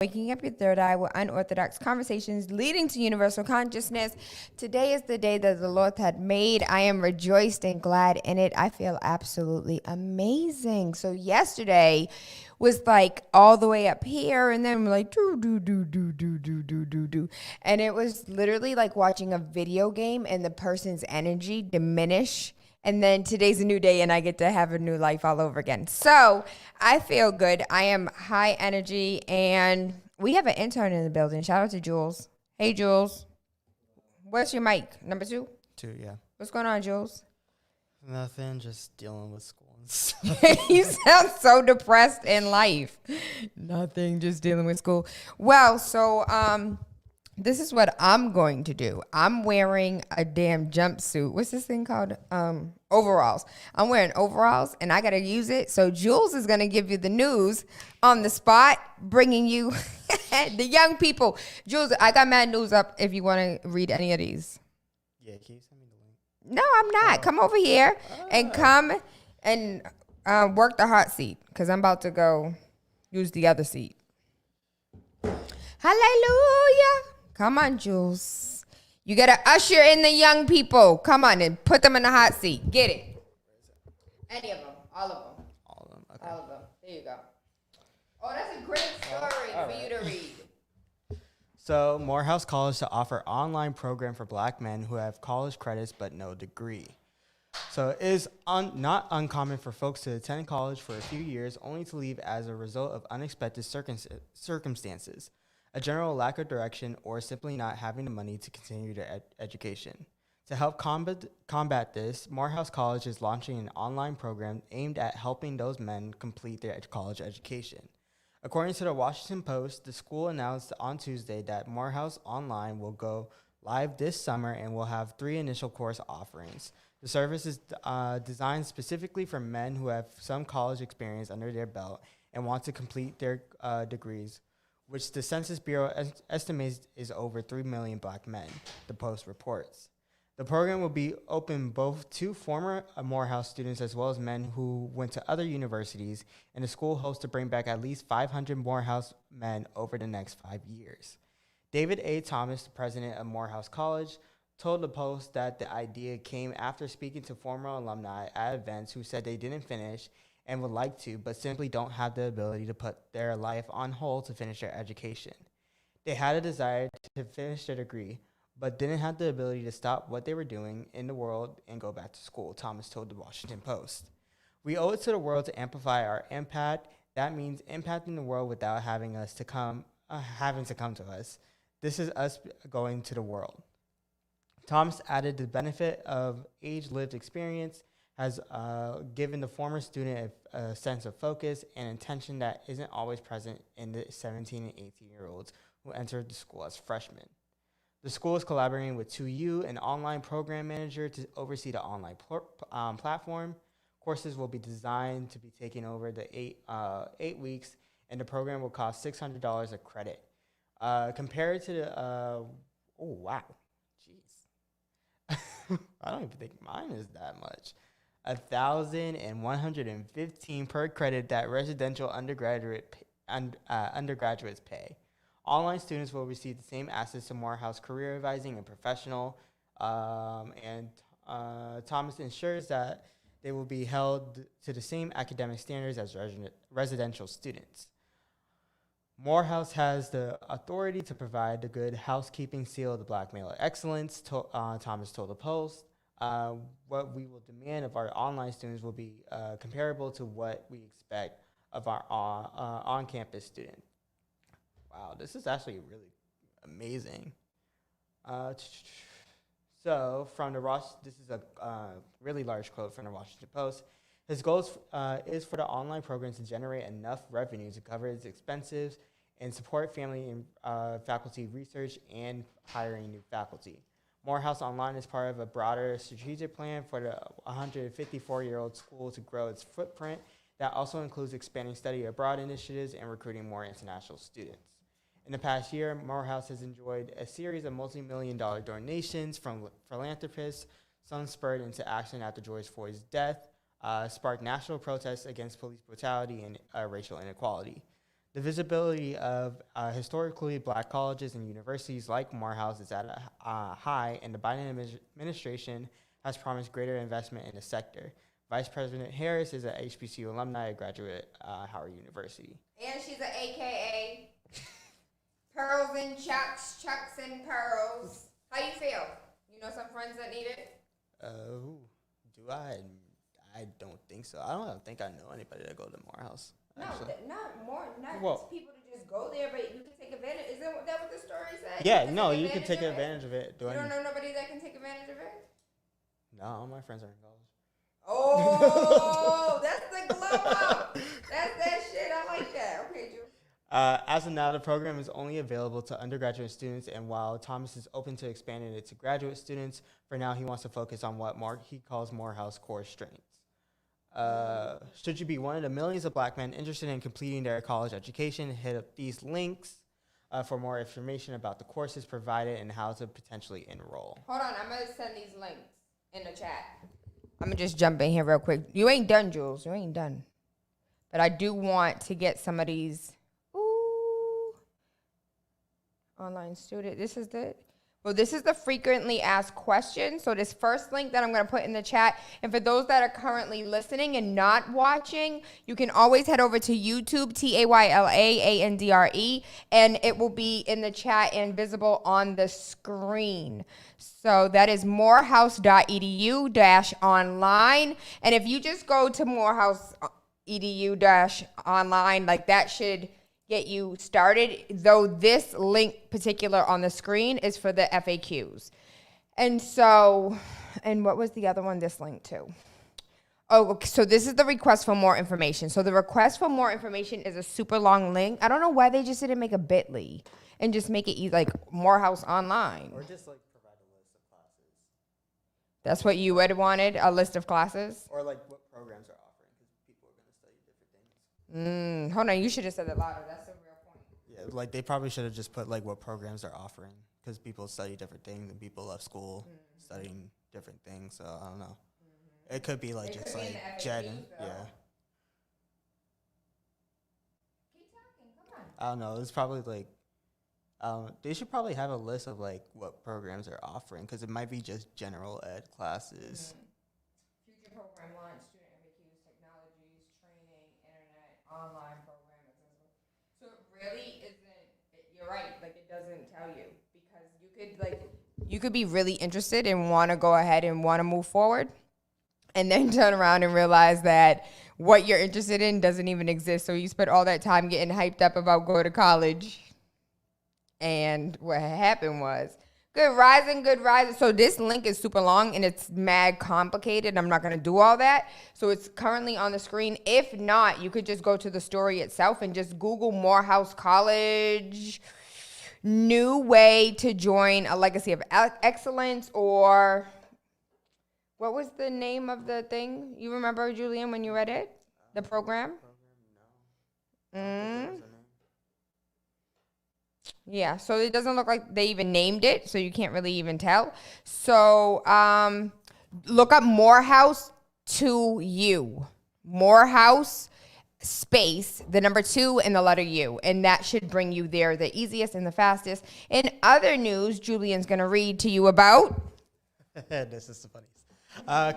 Waking up your third eye with unorthodox conversations leading to universal consciousness. Today is the day that the Lord had made. I am rejoiced and glad in it. I feel absolutely amazing. So yesterday was like all the way up here, and then we're like do do do do do do do do do, and it was literally like watching a video game and the person's energy diminish. And then today's a new day and I get to have a new life all over again. So I feel good. I am high energy and we have an intern in the building. Shout out to Jules. Hey, Jules. Where's your mic? Number 2? 2, yeah. What's going on, Jules? Nothing, just dealing with school and stuff. You sound so depressed in life. Nothing, just dealing with school. Well, so this is what I'm going to do. I'm wearing a damn jumpsuit. What's this thing called? Overalls. I'm wearing overalls and I got to use it. So Jules is going to give you the news on the spot, bringing you the young people. Jules, I got mad news up if you want to read any of these. Yeah, can you send me the link? No, I'm not. Come over here and come and work the hot seat because I'm about to go use the other seat. Hallelujah. Come on, Jules. You got to usher in the young people. Come on and put them in the hot seat. Get it. Any of them. All of them. All of them, okay. All of them. There you go. Oh, that's a great story for you to read. So, Morehouse College to offer online program for black men who have college credits but no degree. So, it is not uncommon for folks to attend college for a few years only to leave as a result of unexpected circumstances, a general lack of direction, or simply not having the money to continue their education. To help combat this, Morehouse College is launching an online program aimed at helping those men complete their college education. According to the Washington Post, the school announced on Tuesday that Morehouse Online will go live this summer and will have 3 initial course offerings. The service is designed specifically for men who have some college experience under their belt and want to complete their degrees, which the Census Bureau estimates is over 3 million black men, the Post reports. The program will be open both to former Morehouse students as well as men who went to other universities, and the school hopes to bring back at least 500 Morehouse men over the next 5 years. David A. Thomas, the president of Morehouse College, told the Post that the idea came after speaking to former alumni at events who said they didn't finish and would like to, but simply don't have the ability to put their life on hold to finish their education. They had a desire to finish their degree, but didn't have the ability to stop what they were doing in the world and go back to school, Thomas told the Washington Post. We owe it to the world to amplify our impact. That means impacting the world without having to come to us. This is us going to the world. Thomas added the benefit of age-lived experience has given the former student a sense of focus and intention that isn't always present in the 17 and 18-year-olds who entered the school as freshmen. The school is collaborating with 2U, an online program manager, to oversee the online platform. Courses will be designed to be taken over the 8 weeks, and the program will cost $600 a credit. Compared to the, oh, wow, jeez. I don't even think mine is that much. 1,115 per credit that residential undergraduates pay. Online students will receive the same access to Morehouse career advising and professional, and Thomas ensures that they will be held to the same academic standards as residential students. Morehouse has the authority to provide the good housekeeping seal of the Black Male Excellence, Thomas told the Post. What we will demand of our online students will be comparable to what we expect of our on-campus students. Wow, this is actually really amazing. So, this is a really large quote from the Washington Post. His goal is for the online program to generate enough revenue to cover its expenses and support family and faculty research and hiring new faculty. Morehouse Online is part of a broader strategic plan for the 154-year-old school to grow its footprint that also includes expanding study abroad initiatives and recruiting more international students. In the past year, Morehouse has enjoyed a series of multi-million-dollar donations from philanthropists, some spurred into action after George Floyd's death, sparked national protests against police brutality and racial inequality. The visibility of historically black colleges and universities like Morehouse is at a high, and the Biden administration has promised greater investment in the sector. Vice President Harris is an HBCU alumni, a graduate at Howard University. And she's an AKA Pearls and Chucks, Chucks and Pearls. How you feel? You know some friends that need it? Do I? I don't think so. I don't think I know anybody that go to Morehouse. No, not Well, people to just go there, but you can take advantage. Isn't that what the story said? Yeah, no, you can take advantage of it. You don't know nobody that can take advantage of it? No, all my friends are in college. Oh, that's the glow up. That's that shit. I like that. Okay, Drew. As of now, the program is only available to undergraduate students, and while Thomas is open to expanding it to graduate students, for now he wants to focus on what he calls Morehouse core strengths. Should you be one of the millions of black men interested in completing their college education, hit up these links for more information about the courses provided and how to potentially enroll. Hold on, I'm going to send these links in the chat. I'm going to just jump in here real quick. You ain't done, Jules. You ain't done. But I do want to get some of these. Ooh. Online student. This is the frequently asked questions. So this first link that I'm going to put in the chat, and for those that are currently listening and not watching, you can always head over to YouTube, TaylaAndre, and it will be in the chat and visible on the screen. So that is morehouse.edu-online. And if you just go to morehouse.edu-online, like that should get you started, though this link particular on the screen is for the FAQs. And so, and what was the other one this link to? Oh, okay, so this is the request for more information. So the request for more information is a super long link. I don't know why they just didn't make a bit.ly and just make it like Morehouse Online. Or just like provide a list of classes. That's what you would have wanted, a list of classes? Or like what programs are offering, because people are going to study different things. Hold on, you should have said it louder. That's a real point. Yeah, like they probably should have just put like what programs they're offering, because people study different things and people left school studying different things. So I don't know. It could be like just like Jed. Yeah. Keep talking. Come on. I don't know. It's probably like they should probably have a list of like what programs they're offering, because it might be just general ed classes. Future program launch, student FAQs, technologies, training, internet, online program, accessible. So it really isn't. You're right. Like it doesn't tell you, because you could be really interested and want to go ahead and want to move forward, and then turn around and realize that what you're interested in doesn't even exist. So you spent all that time getting hyped up about going to college, and what happened was, good rising. So this link is super long and it's mad complicated. I'm not going to do all that. So it's currently on the screen. If not, you could just go to the story itself and just Google Morehouse College, new way to join a legacy of excellence, or what was the name of the thing? You remember, Julian, when you read it? The program? Yeah, so it doesn't look like they even named it, so you can't really even tell. So look up Morehouse to U. Morehouse space, the number 2 and the letter U, and that should bring you there the easiest and the fastest. In other news, Julian's going to read to you about... This is the funniest.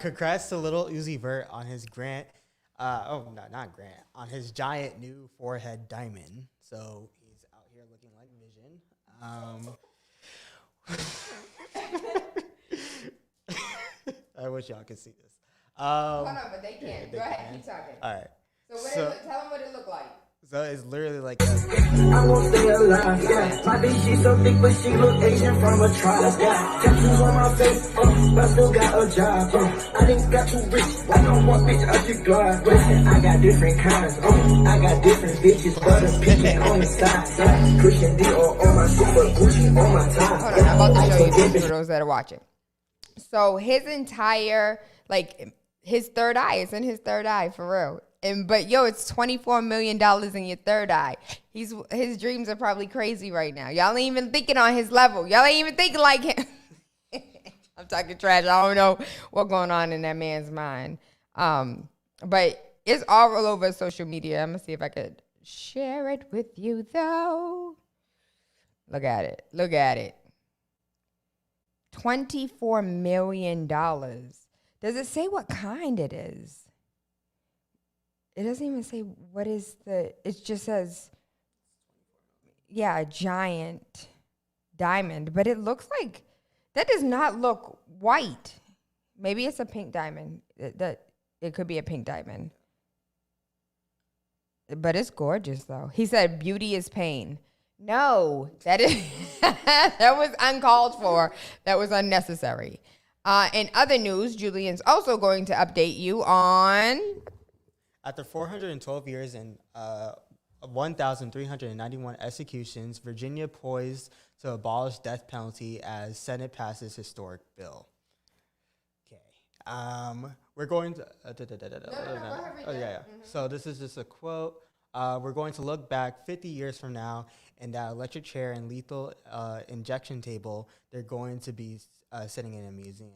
Congrats to Lil Uzi Vert on his on his giant new forehead diamond. So he's out here looking like Vision. I wish y'all could see this. Hold on, but they can't. Go ahead, keep talking. All right. So tell them what it looked like. So it's literally like I won't stay alive, yeah. My bitch, she so thick, but she look Asian from a tribe, yeah. Tattoos on my face, but still got a job, I think got too rich, I don't want bitch, I just drive. Listen, I got different kinds, I got different bitches, butter peeking on the side, yeah. Christian Dior on my super Gucci on my top. Hold on, I'm about to show you this for those that are watching. So his entire, his third eye, it's in his third eye, for real. But it's $24 million in your third eye. His dreams are probably crazy right now. Y'all ain't even thinking on his level. Y'all ain't even thinking like him. I'm talking trash. I don't know what's going on in that man's mind. But it's all over social media. I'm gonna see if I could share it with you, though. Look at it. Look at it. $24 million. Does it say what kind it is? It doesn't even say what is the, it just says, yeah, a giant diamond. But it looks like, that does not look white. Maybe it's a pink diamond. It could be a pink diamond. But it's gorgeous, though. He said, beauty is pain. No, that is that was uncalled for. That was unnecessary. In other news, Julian's also going to update you on... After 412 years and 1,391 executions, Virginia poised to abolish death penalty as Senate passes historic bill. Okay. We're going to... So this is just a quote. We're going to look back 50 years from now, and that electric chair and lethal injection table, they're going to be sitting in a museum.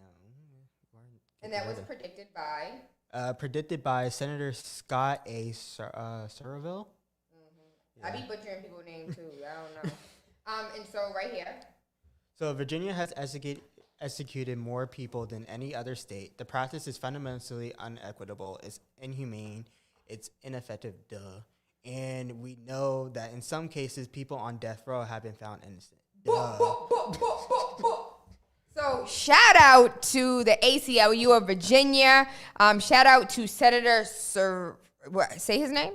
And that was predicted by? Predicted by Senator Scott A. Surville. Yeah. I be butchering people's names, too. I don't know. And so right here. So Virginia has executed more people than any other state. The practice is fundamentally unequitable. It's inhumane. It's ineffective, and we know that in some cases, people on death row have been found innocent. So shout out to the ACLU of Virginia. Shout out to Senator say his name?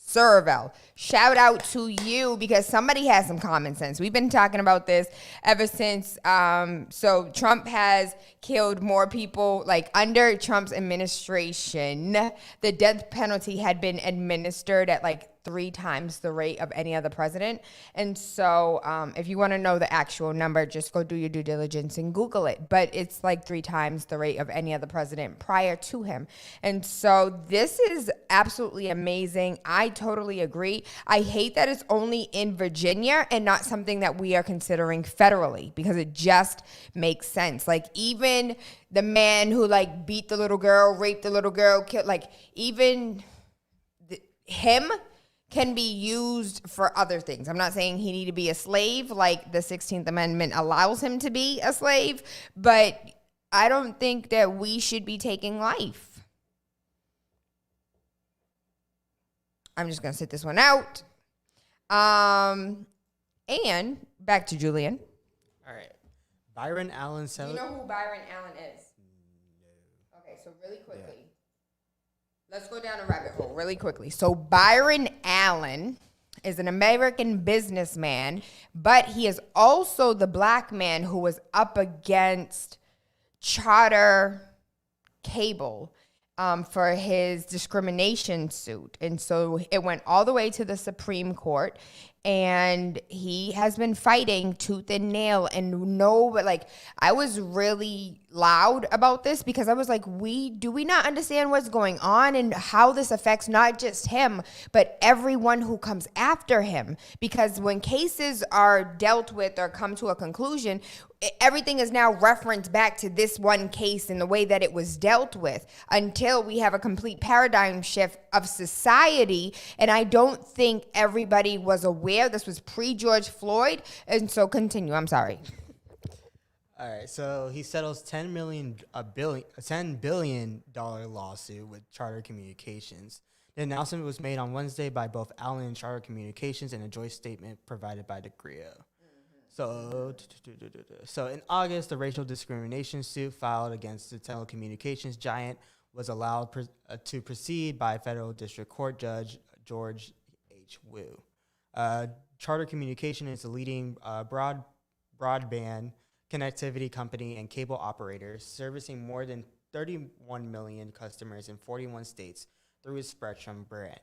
Surville. Shout out to you, because somebody has some common sense. We've been talking about this ever since. So Trump has killed more people. Like under Trump's administration, the death penalty had been administered at like 3 times the rate of any other president. And so if you want to know the actual number, just go do your due diligence and Google it. But it's like 3 times the rate of any other president prior to him. And so this is absolutely amazing. I totally agree. I hate that it's only in Virginia and not something that we are considering federally, because it just makes sense. Like even the man who like beat the little girl, raped the little girl, killed, like even him can be used for other things. I'm not saying he need to be a slave like the 16th Amendment allows him to be a slave, but I don't think that we should be taking life. I'm just going to sit this one out. And back to Julian. All right. Byron Allen. Do you know who Byron Allen is? No. Okay, so really quickly. Yeah. Let's go down a rabbit hole really quickly. So Byron Allen is an American businessman, but he is also the black man who was up against Charter Cable for his discrimination suit. And so it went all the way to the Supreme Court. And he has been fighting tooth and nail, and I was really loud about this because I was like, do we not understand what's going on and how this affects not just him, but everyone who comes after him? Because when cases are dealt with or come to a conclusion, everything is now referenced back to this one case and the way that it was dealt with until we have a complete paradigm shift of society. And I don't think everybody was aware. This was pre-George Floyd. And so continue. I'm sorry. All right. So he settles $10 billion lawsuit with Charter Communications. The announcement was made on Wednesday by both Allen and Charter Communications in a joint statement provided by Decoding. So in August, the racial discrimination suit filed against the telecommunications giant was allowed to proceed by federal district court judge George H. Wu. Charter Communication is the leading broadband connectivity company and cable operator, servicing more than 31 million customers in 41 states through its Spectrum brand.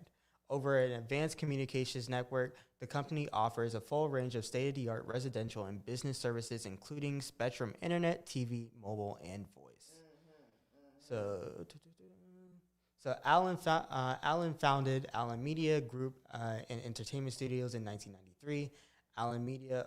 Over an advanced communications network, the company offers a full range of state-of-the-art residential and business services, including Spectrum Internet, TV, mobile, and voice. So Allen founded Allen Media Group and Entertainment Studios in 1993. Allen Media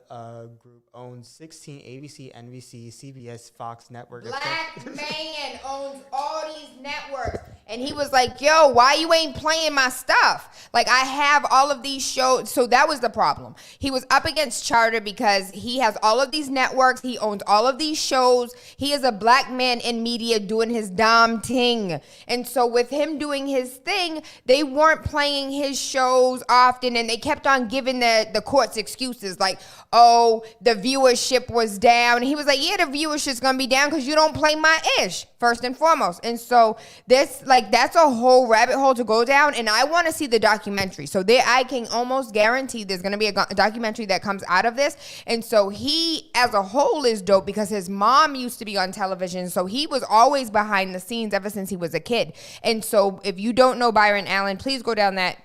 Group owns 16 ABC, NBC, CBS, Fox networks. Black man owns all these networks. And he was like, yo, why you ain't playing my stuff? Like, I have all of these shows. So that was the problem. He was up against Charter because he has all of these networks. He owns all of these shows. He is a black man in media doing his damn thing. And so with him doing his thing, they weren't playing his shows often. And they kept on giving the courts excuses like, oh, the viewership was down. And he was like, yeah, the viewership's going to be down because you don't play my ish, first and foremost. And so this, like, that's a whole rabbit hole to go down, and I want to see the documentary. So there, I can almost guarantee there's going to be a documentary that comes out of this. And so he, as a whole, is dope because his mom used to be on television, so he was always behind the scenes ever since he was a kid. And so if you don't know Byron Allen, please go down that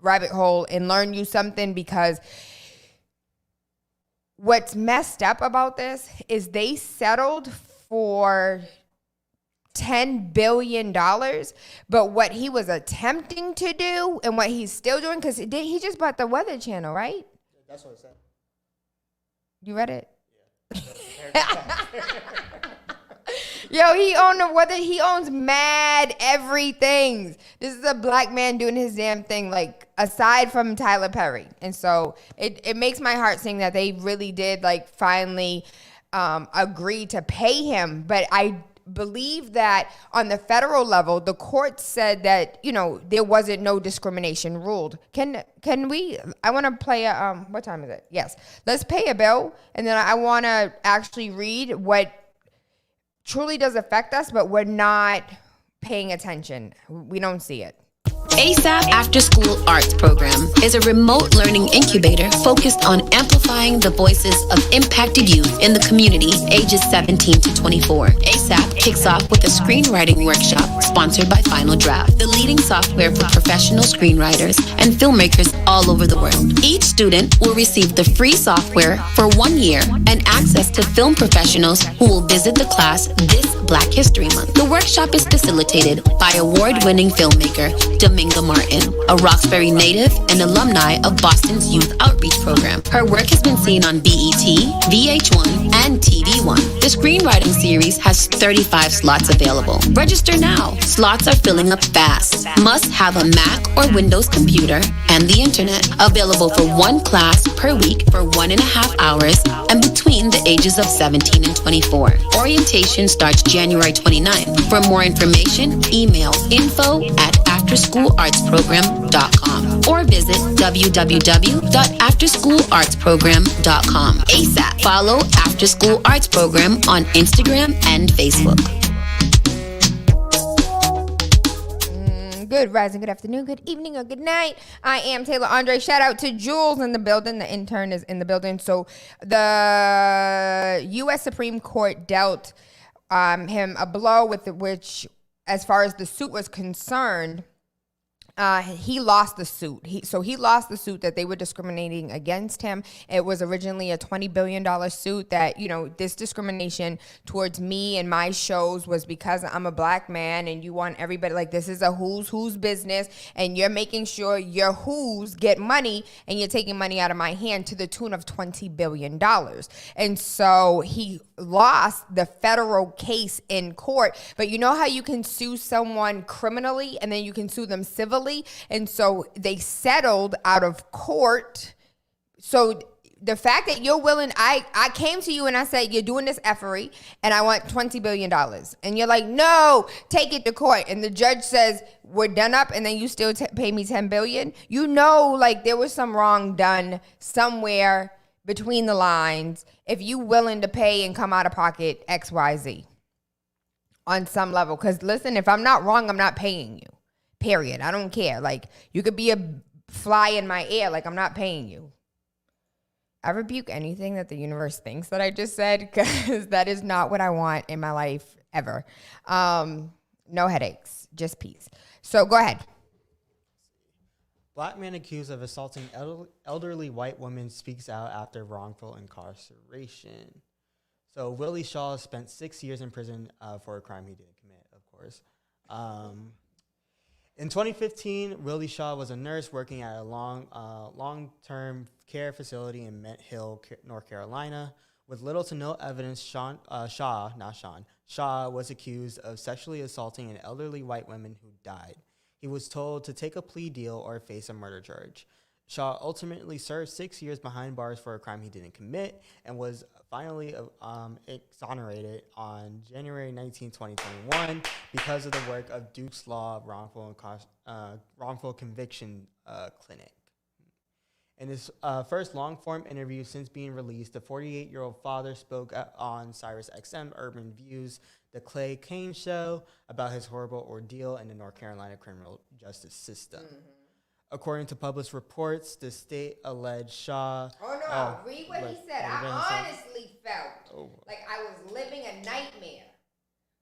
rabbit hole and learn you something, because what's messed up about this is they settled for $10 billion, but what he was attempting to do and what he's still doing, because he just bought the Weather Channel, right? That's what it said. You read it? Yeah. Yo, he owned the Weather. He owns mad everything. This is a black man doing his damn thing, like, aside from Tyler Perry. And so it makes my heart sing that they really did, like, finally agree to pay him. But I believe that on the federal level, the court said that, you know, there wasn't no discrimination ruled. Can we, I want to play a, what time is it? Yes. Let's pay a bill. And then I want to actually read what truly does affect us, but we're not paying attention. We don't see it. ASAP After School Arts Program is a remote learning incubator focused on amplifying the voices of impacted youth in the community ages 17 to 24. ASAP kicks off with a screenwriting workshop sponsored by Final Draft, the leading software for professional screenwriters and filmmakers all over the world. Each student will receive the free software for 1 year and access to film professionals who will visit the class this Black History Month. The workshop is facilitated by award-winning filmmaker Dominga Martin, a Roxbury native and alumni of Boston's Youth Outreach Program. Her work has been seen on BET, VH1, and TV1. The screenwriting series has 35 slots available. Register now. Slots are filling up fast. Must have a Mac or Windows computer and the internet. Available for one class per week for 1.5 hours and between the ages of 17 and 24. Orientation starts January 29th. For more information, email info@afterschoolartsprogram.com or visit www.afterschoolartsprogram.com. ASAP. Follow After School Arts Program on Instagram and Facebook. Good rising, good afternoon, good evening, or good night. I am Tayla Andre. Shout out to Jules in the building. The intern is in the building. So the U.S. Supreme Court dealt him a blow with which, as far as the suit was concerned, he lost the suit. He lost the suit that they were discriminating against him. It was originally a $20 billion suit that, you know, this discrimination towards me and my shows was because I'm a black man and you want everybody, like, this is a who's business and you're making sure your who's get money and you're taking money out of my hand to the tune of $20 billion. And so he lost the federal case in court. But you know how you can sue someone criminally and then you can sue them civilly? And so they settled out of court. So the fact that you're willing, I came to you and I said, you're doing this effery and I want $20 billion. And you're like, no, take it to court. And the judge says, we're done up, and then you still pay me $10 billion. You know, like, there was some wrong done somewhere between the lines if you willing to pay and come out of pocket XYZ on some level. Because listen, if I'm not wrong, I'm not paying you. Period. I don't care. Like, you could be a fly in my ear. Like, I'm not paying you. I rebuke anything that the universe thinks that I just said, because that is not what I want in my life ever. No headaches, just peace. So go ahead. Black man accused of assaulting elderly white woman speaks out after wrongful incarceration. So Willie Shaw spent 6 years in prison for a crime he didn't commit, of course. In 2015, Willie Shaw was a nurse working at a long-term care facility in Mint Hill, North Carolina, With little to no evidence, Shaw was accused of sexually assaulting an elderly white woman who died. He was told to take a plea deal or face a murder charge. Shaw ultimately served 6 years behind bars for a crime he didn't commit and was finally exonerated on January 19, 2021 because of the work of Duke's Law Wrongful Conviction Clinic. In his first long-form interview since being released, the 48-year-old father spoke on Sirius XM Urban Views, the Clay Kane Show, about his horrible ordeal in the North Carolina criminal justice system. Mm-hmm. According to published reports, the state alleged Shaw... read what he said. I honestly felt like I was living a nightmare.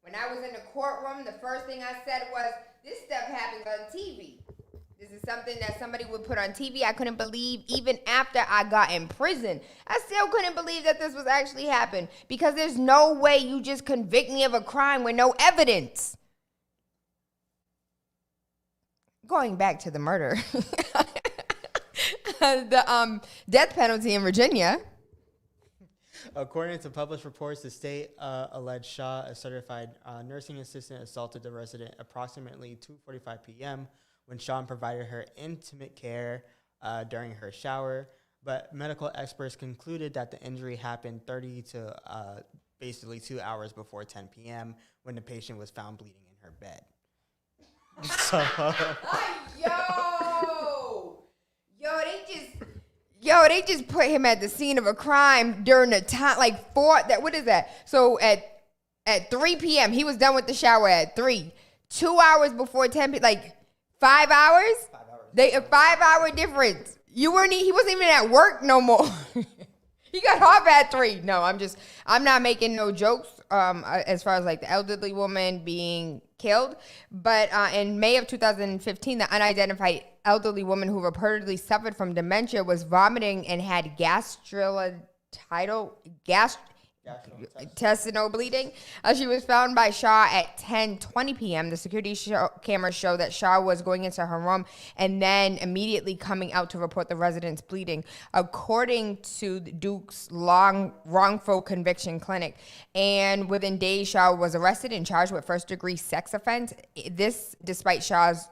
When I was in the courtroom, the first thing I said was, this stuff happens on TV. This is something that somebody would put on TV. I couldn't believe, even after I got in prison, I still couldn't believe that this was actually happening, because there's no way you just convict me of a crime with no evidence. Going back to the murder, the death penalty in Virginia. According to published reports, the state alleged Shaw, a certified nursing assistant, assaulted the resident approximately 2:45 p.m. when Shaw provided her intimate care during her shower. But medical experts concluded that the injury happened 30 to basically 2 hours before 10 p.m. when the patient was found bleeding in her bed. They just put him at the scene of a crime during the time, what is that? So at 3 p.m., he was done with the shower at 3. 2 hours before 10 p.m., 5 hours? 5 hours. A 5-hour difference. He wasn't even at work no more. He got off at 3. No, I'm not making no jokes as far as the elderly woman being killed. But in May of 2015, the unidentified elderly woman who reportedly suffered from dementia was vomiting and had gastrointestinal bleeding. She was found by Shaw at 10:20 p.m. The security cameras show that Shaw was going into her room and then immediately coming out to report the resident's bleeding, according to Duke's wrongful conviction clinic. And within days, Shaw was arrested and charged with first-degree sex offense. This, despite Shaw's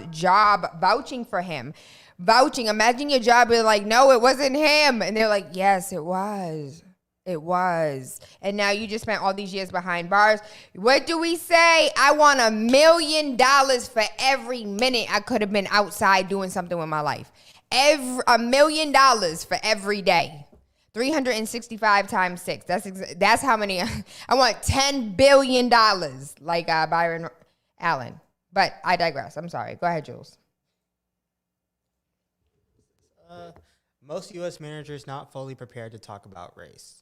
job vouching for him. Imagine your job being like, no, it wasn't him. And they're like, yes, it was. It was. And now you just spent all these years behind bars. What do we say? I want $1 million for every minute I could have been outside doing something with my life. $1 million for every day. 365 times 6. That's how many. I want $10 billion, like Byron Allen. But I digress. I'm sorry. Go ahead, Jules. Most U.S. managers not fully prepared to talk about race.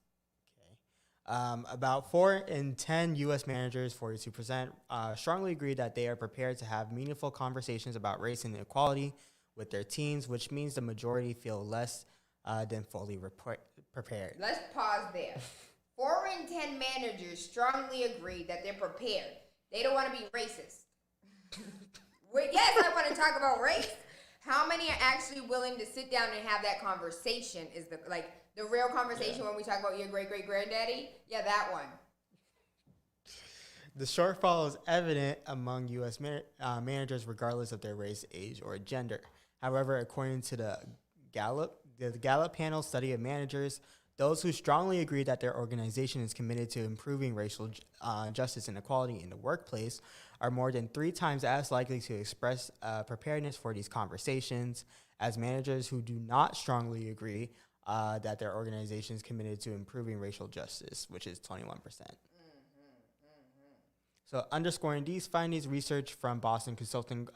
About 4 in 10 U.S. managers, 42%, strongly agree that they are prepared to have meaningful conversations about race and inequality with their teams, which means the majority feel less than fully prepared. Let's pause there. 4 in 10 managers strongly agree that they're prepared. They don't want to be racist. Yes, I want to talk about race. How many are actually willing to sit down and have that conversation? Is the real conversation when we talk about your great-great-granddaddy? Yeah, that one. The shortfall is evident among U.S. managers regardless of their race, age, or gender. However, according to the Gallup panel study of managers, those who strongly agree that their organization is committed to improving racial justice and equality in the workplace are more than 3 times as likely to express preparedness for these conversations as managers who do not strongly agree that their organization is committed to improving racial justice, which is 21%. So underscoring these findings, research from Boston Consulting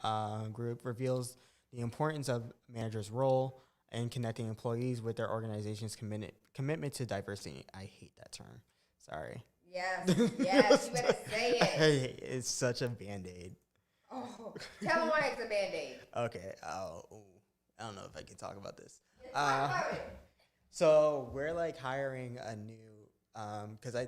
Group reveals the importance of managers' role in connecting employees with their organization's commitment to diversity. I hate that term. Sorry. Yes, you better say it. It's such a Band-Aid. Oh, tell them why it's a Band-Aid. Okay. I don't know if I can talk about this. Talk about it. So we're hiring a new, because I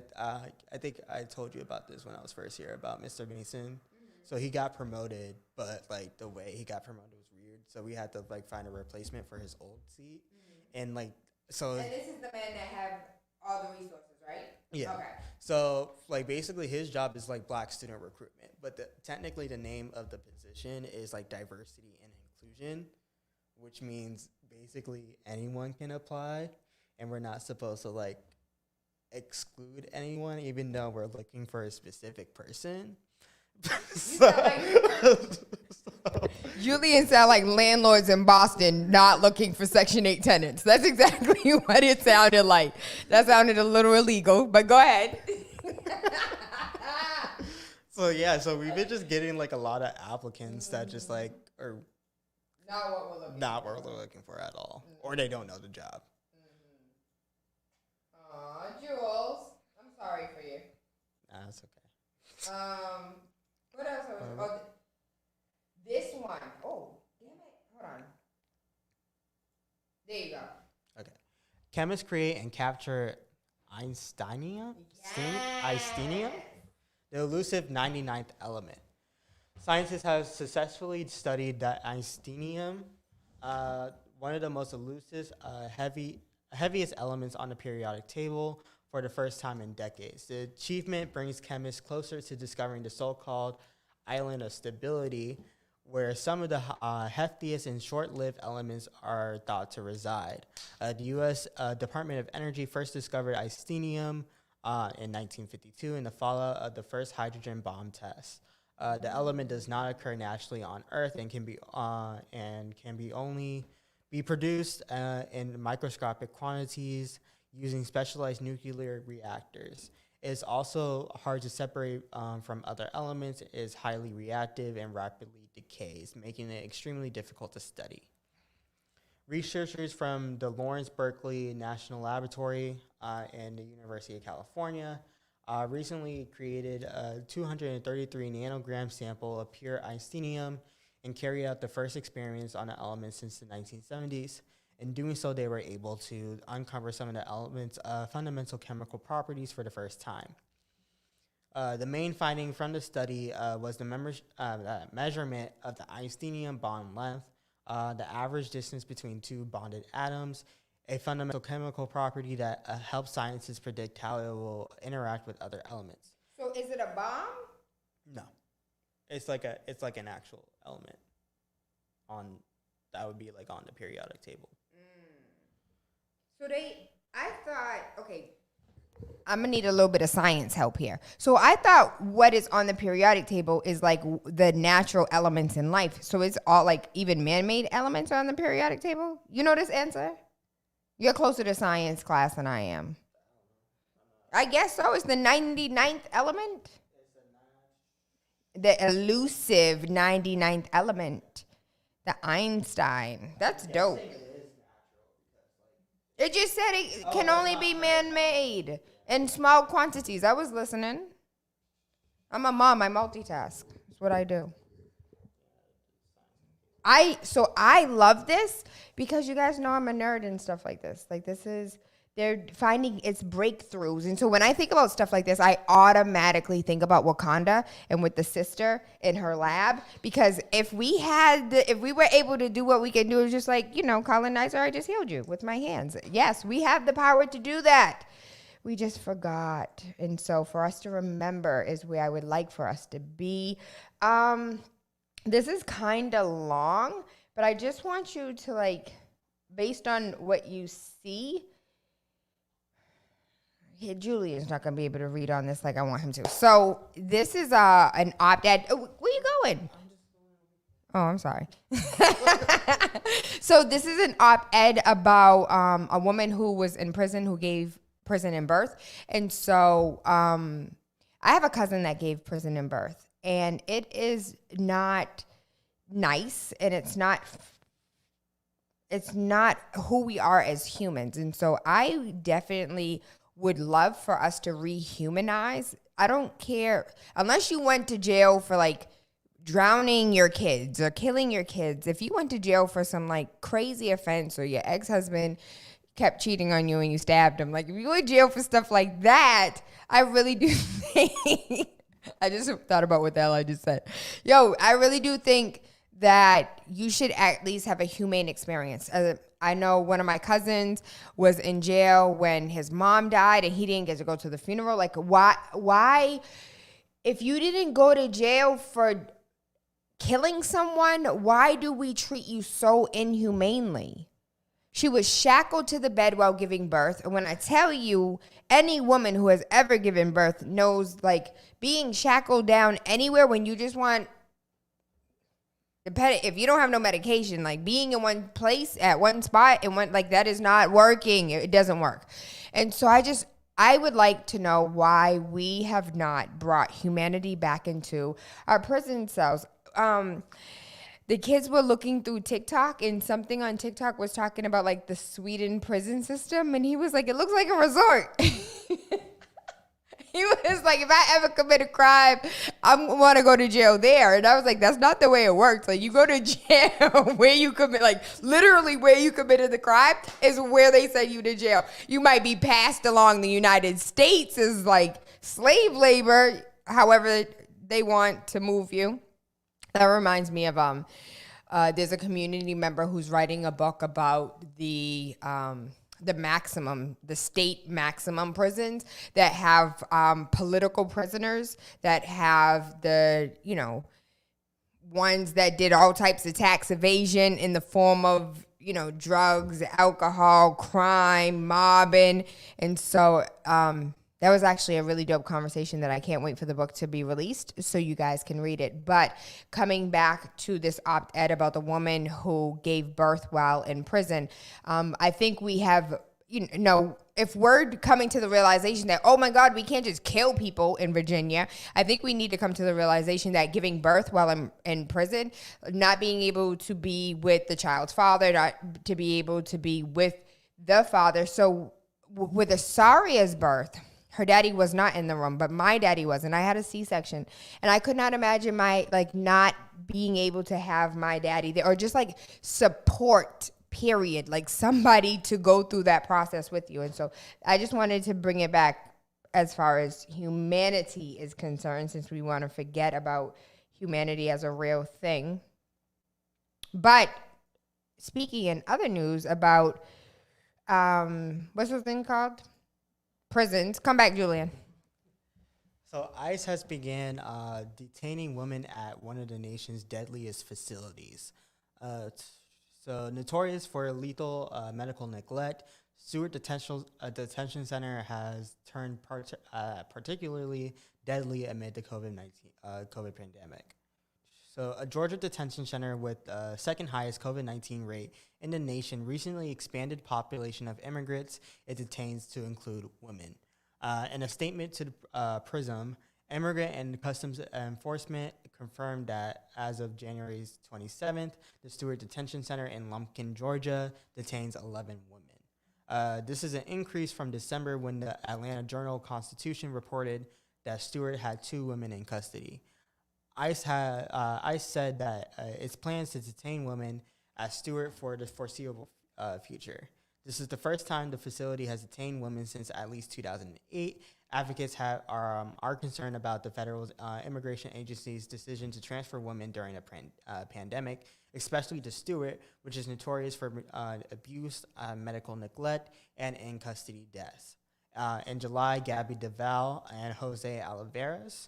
think I told you about this when I was first here about Mr. Mason. Mm-hmm. So he got promoted, but the way he got promoted was weird. So we had to find a replacement for his old seat, and so. And this is the man that have all the resources, right? Yeah. Okay. So, like, basically his job is, like, black student recruitment. But technically the name of the position is, like, diversity and inclusion, which means basically anyone can apply. And we're not supposed to, like, exclude anyone, even though we're looking for a specific person. Julian sound like landlords in Boston not looking for Section 8 tenants. That's exactly what it sounded like. That sounded a little illegal, but go ahead. So we've been just getting like a lot of applicants that just like are not what we're looking for at all, or they don't know the job. Aw, Jules, I'm sorry for you. Nah, that's okay. What else? This one. Oh, damn it. Hold on. There you go. Okay. Chemists create and capture Einsteinium? Einsteinium? The elusive 99th element. Scientists have successfully studied the Einsteinium, one of the most elusive, heaviest elements on the periodic table, for the first time in decades. The achievement brings chemists closer to discovering the so-called island of stability, where some of the heftiest and short-lived elements are thought to reside. The U.S. Department of Energy first discovered Einsteinium in 1952 in the fallout of the first hydrogen bomb test. The element does not occur naturally on Earth and can only be produced in microscopic quantities using specialized nuclear reactors. It's also hard to separate from other elements, is highly reactive and rapidly decays, making it extremely difficult to study. Researchers from the Lawrence Berkeley National Laboratory and the University of California recently created a 233 nanogram sample of pure Einsteinium and carried out the first experiments on the element since the 1970s. In doing so, they were able to uncover some of the element's fundamental chemical properties for the first time. The main finding from the study was the measurement of the Einsteinium bond length, the average distance between two bonded atoms, a fundamental chemical property that helps scientists predict how it will interact with other elements. So is it a bomb? No, it's like an actual element that would be like on the periodic table. So I thought, okay, I'm going to need a little bit of science help here. So I thought what is on the periodic table is like the natural elements in life. So it's all like even man-made elements are on the periodic table? You know this answer? You're closer to science class than I am. I guess so. It's the 99th element? The elusive 99th element. The Einstein. That's dope. It just said it can only be man-made in small quantities. I was listening. I'm a mom. I multitask. That's what I do. So I love this because you guys know I'm a nerd and stuff like this. Like they're finding its breakthroughs. And so when I think about stuff like this, I automatically think about Wakanda and with the sister in her lab. Because if we were able to do what we can do, it's just like, colonizer, I just healed you with my hands. Yes, we have the power to do that. We just forgot. And so for us to remember is where I would like for us to be. This is kind of long, but I just want you to based on what you see, Julian's not going to be able to read on this like I want him to. So this is an op-ed. Oh, where you going? Oh, I'm sorry. So this is an op-ed about a woman who was in prison who gave prison in birth. And so I have a cousin that gave prison in birth. And it is not nice, and it's not who we are as humans. And so I definitely would love for us to rehumanize. I don't care, unless you went to jail for drowning your kids or killing your kids. If you went to jail for some crazy offense, or your ex-husband kept cheating on you and you stabbed him, if you went to jail for stuff like that, I really do think I just thought about what the hell I just said. I really do think that you should at least have a humane experience. I know one of my cousins was in jail when his mom died and he didn't get to go to the funeral. Like, why, if you didn't go to jail for killing someone, why do we treat you so inhumanely? She was shackled to the bed while giving birth. And when I tell you, any woman who has ever given birth knows, like, being shackled down anywhere when you just want, if you don't have no medication, like being in one place at one spot and one, like, that is not working. It doesn't work. And so I would like to know why we have not brought humanity back into our prison cells. The kids were looking through TikTok, and something on TikTok was talking about, like, the Sweden prison system, and he was like, it looks like a resort. He was like, if I ever commit a crime, I want to go to jail there. And I was like, that's not the way it works. Like, you go to jail where you commit, like, literally where you committed the crime is where they send you to jail. You might be passed along the United States as, like, slave labor, however they want to move you. That reminds me of, there's a community member who's writing a book about the state maximum prisons that have political prisoners, that have the, ones that did all types of tax evasion in the form of, drugs, alcohol, crime, mobbing. And so that was actually a really dope conversation that I can't wait for the book to be released so you guys can read it. But coming back to this op-ed about the woman who gave birth while in prison, I think we have, if we're coming to the realization that, oh my God, we can't just kill people in Virginia, I think we need to come to the realization that giving birth while in prison, not being able to be with the child's father, not to be able to be with the father. So with Asaria's birth, her daddy was not in the room, but my daddy was, and I had a C-section, and I could not imagine not being able to have my daddy there, or just like support, period, like somebody to go through that process with you. And so I just wanted to bring it back as far as humanity is concerned, since we want to forget about humanity as a real thing. But speaking in other news about, what's the thing called? Prisons. Come back, Julian. So ICE has began detaining women at one of the nation's deadliest facilities. So notorious for lethal medical neglect, Stewart Detention Center has turned particularly deadly amid the COVID pandemic. So a Georgia detention center with the second highest COVID-19 rate in the nation recently expanded population of immigrants it detains to include women. In a statement to the PRISM, Immigrant and Customs Enforcement confirmed that as of January 27th, the Stewart Detention Center in Lumpkin, Georgia, detains 11 women. This is an increase from December when the Atlanta Journal-Constitution reported that Stewart had 2 women in custody. ICE said that its plans to detain women at Stewart for the foreseeable future. This is the first time the facility has detained women since at least 2008. Advocates are concerned about the federal immigration agency's decision to transfer women during a pandemic, especially to Stewart, which is notorious for abuse, medical neglect, and in-custody deaths. In July, Gabby DeVal and Jose Oliveras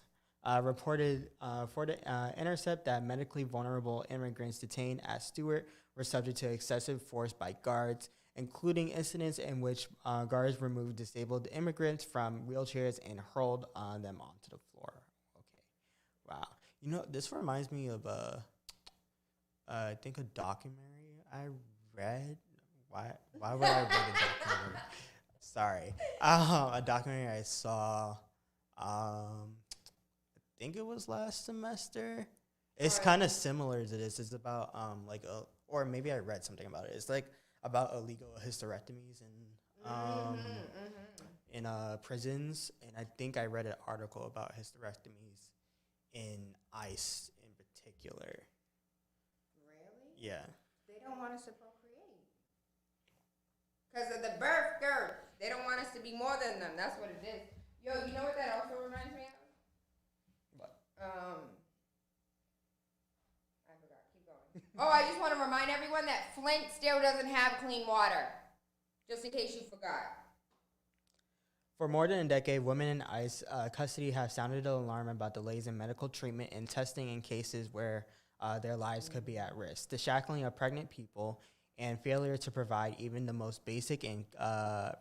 reported for the Intercept that medically vulnerable immigrants detained at Stewart were subject to excessive force by guards, including incidents in which guards removed disabled immigrants from wheelchairs and hurled them onto the floor. Okay, wow. This reminds me of I think a documentary I read. Why would I read a documentary? Sorry. A documentary I saw. I think it was last semester. It's kind of similar to this. It's about or maybe I read something about it. It's like about illegal hysterectomies in prisons, and I think I read an article about hysterectomies in ICE in particular. Really? Yeah. They don't want us to procreate because of the birth girth. They don't want us to be more than them. That's what it is. Yo, you know what that also reminds me of? What? I forgot. Keep going. Oh, I just want to remind everyone that Flint still doesn't have clean water. Just in case you forgot. For more than a decade, women in ICE custody have sounded the alarm about delays in medical treatment and testing in cases where their lives could be at risk. The shackling of pregnant people and failure to provide even the most basic and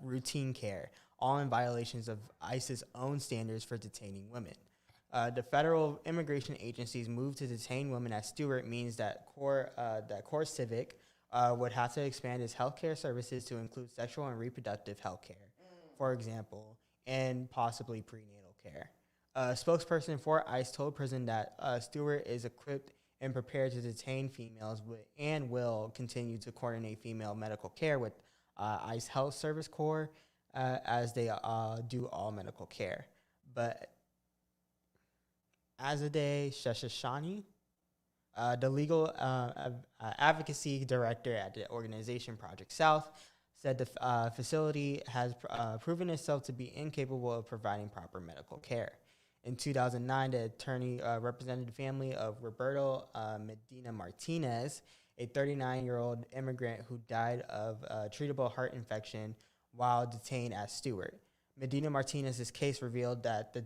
routine care, all in violations of ICE's own standards for detaining women. The federal immigration agency's move to detain women at Stewart means that Core Civic would have to expand its healthcare services to include sexual and reproductive health care, for example, and possibly prenatal care. A spokesperson for ICE told prison that Stewart is equipped and prepared to detain females and will continue to coordinate female medical care with ICE Health Service Corps as they do all medical care. But as of today, Shashashani, the legal advocacy director at the organization Project South, said the facility has proven itself to be incapable of providing proper medical care. In 2009, the attorney represented the family of Roberto Medina Martinez, a 39-year-old immigrant who died of a treatable heart infection while detained at Stewart. Medina Martinez's case revealed that the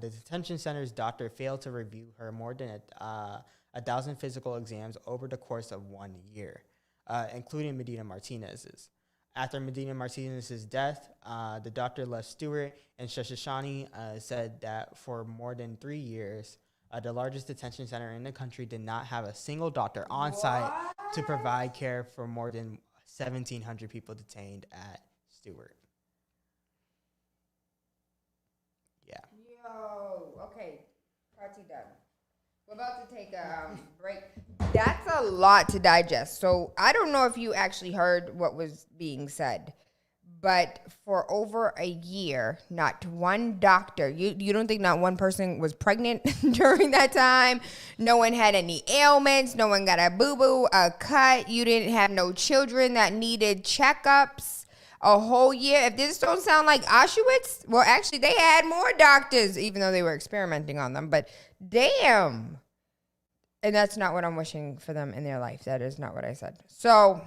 detention center's doctor failed to review her more than 1,000 physical exams over the course of 1 year, including Medina Martinez's. After Medina Martinez's death, the doctor left Stewart, and Shashashani said that for more than 3 years, the largest detention center in the country did not have a single doctor on site to provide care for more than 1,700 people detained at Stewart. Yeah. Yo, okay. Party done. We're about to take a break. That's a lot to digest. So I don't know if you actually heard what was being said, but for over a year, not one doctor, you don't think not one person was pregnant during that time? No one had any ailments. No one got a boo-boo, a cut. You didn't have no children that needed checkups. A whole year. If this don't sound like Auschwitz, well, actually, they had more doctors, even though they were experimenting on them. But damn. And that's not what I'm wishing for them in their life. That is not what I said. So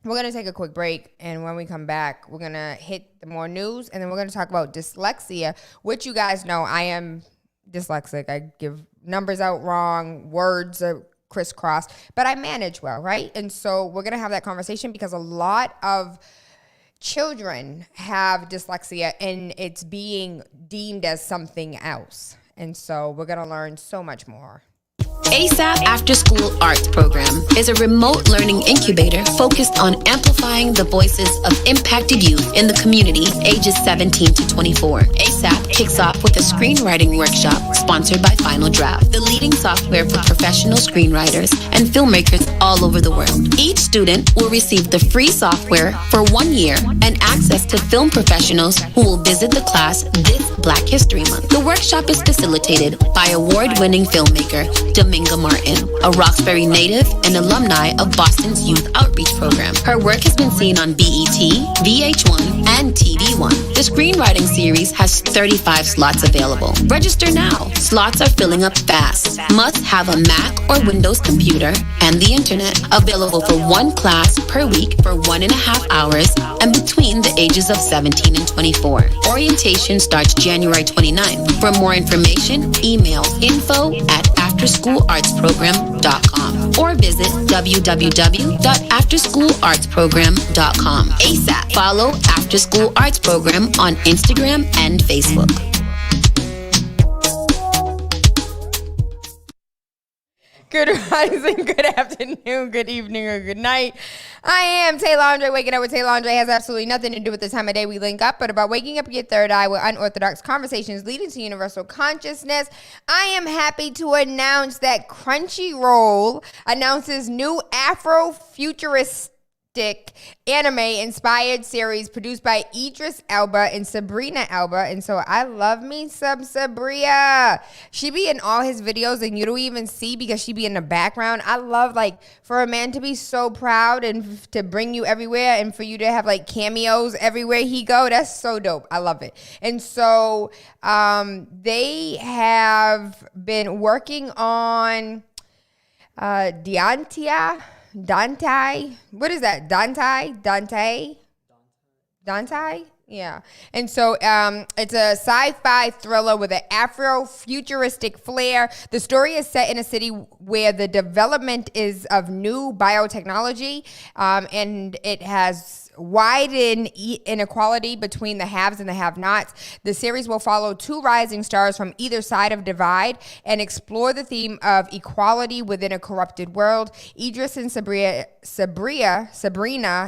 we're going to take a quick break. And when we come back, we're going to hit the more news. And then we're going to talk about dyslexia, which you guys know I am dyslexic. I give numbers out wrong, words are crisscross, but I manage well, right? And so we're going to have that conversation because a lot of children have dyslexia and it's being deemed as something else. And so we're going to learn so much more. ASAP After School Arts Program is a remote learning incubator focused on amplifying the voices of impacted youth in the community ages 17 to 24. ASAP kicks off with a screenwriting workshop sponsored by Final Draft, the leading software for professional screenwriters and filmmakers all over the world. Each student will receive the free software for 1 year and access to film professionals who will visit the class this Black History Month. The workshop is facilitated by award-winning filmmaker Dominga Martin, a Roxbury native and alumni of Boston's Youth Outreach Program. Her work has been seen on BET, VH1, and TV1. The screenwriting series has 35 slots available. Register now. Slots are filling up fast. Must have a Mac or Windows computer and the internet. Available for one class per week for 1.5 hours and between the ages of 17 and 24. Orientation starts January 29th. For more information, email info@afterschoolartsprogram.com or visit www.afterschoolartsprogram.com. ASAP. Follow After School Arts Program on Instagram and Facebook. Good rising, good afternoon, good evening, or good night. I am Tayla Andre. Waking up with Tayla Andre has absolutely nothing to do with the time of day we link up, but about waking up your third eye with unorthodox conversations leading to universal consciousness. I am happy to announce that Crunchyroll announces new Afro-futuristic anime-inspired series produced by Idris Elba and Sabrina Elba. And so I love me some Sabria. She be in all his videos and you don't even see because she be in the background. I love, like, for a man to be so proud and to bring you everywhere and for you to have, like, cameos everywhere he go. That's so dope. I love it. And so they have been working on Dante. What is that? Dante? Yeah. And so it's a sci-fi thriller with an Afro-futuristic flair. The story is set in a city where the development is of new biotechnology, and it has widened inequality between the haves and the have-nots. The series will follow two rising stars from either side of divide and explore the theme of equality within a corrupted world. Idris and Sabrina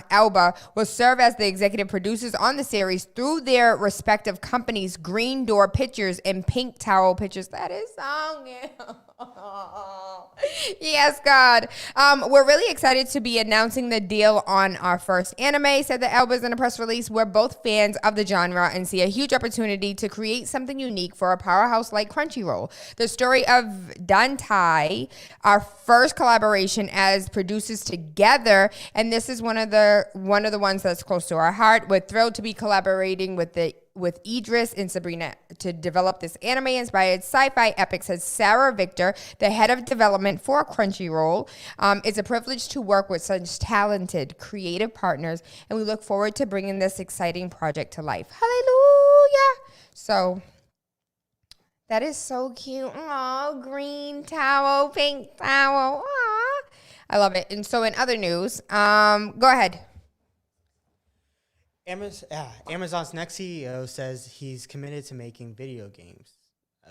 Alba will serve as the executive producers on the series through their respective companies, Green Door Pictures and Pink Towel Pictures. That is song. Yes, God. We're really excited to be announcing the deal on our first anime, said the Albas in a press release. We're both fans of the genre and see a huge opportunity to create something unique for a powerhouse like Crunchyroll. The story of Dante, our first collaboration as producers together, and this is one of the ones that's close to our heart. We're thrilled to be collaborating with Idris and Sabrina to develop this anime-inspired sci-fi epic, says Sarah Victor, the head of development for Crunchyroll. It's a privilege to work with such talented, creative partners, and we look forward to bringing this exciting project to life. Hallelujah! So, that is so cute. Oh, green towel, pink towel. Aw. I love it. And so, in other news, go ahead. Amazon's next CEO says he's committed to making video games.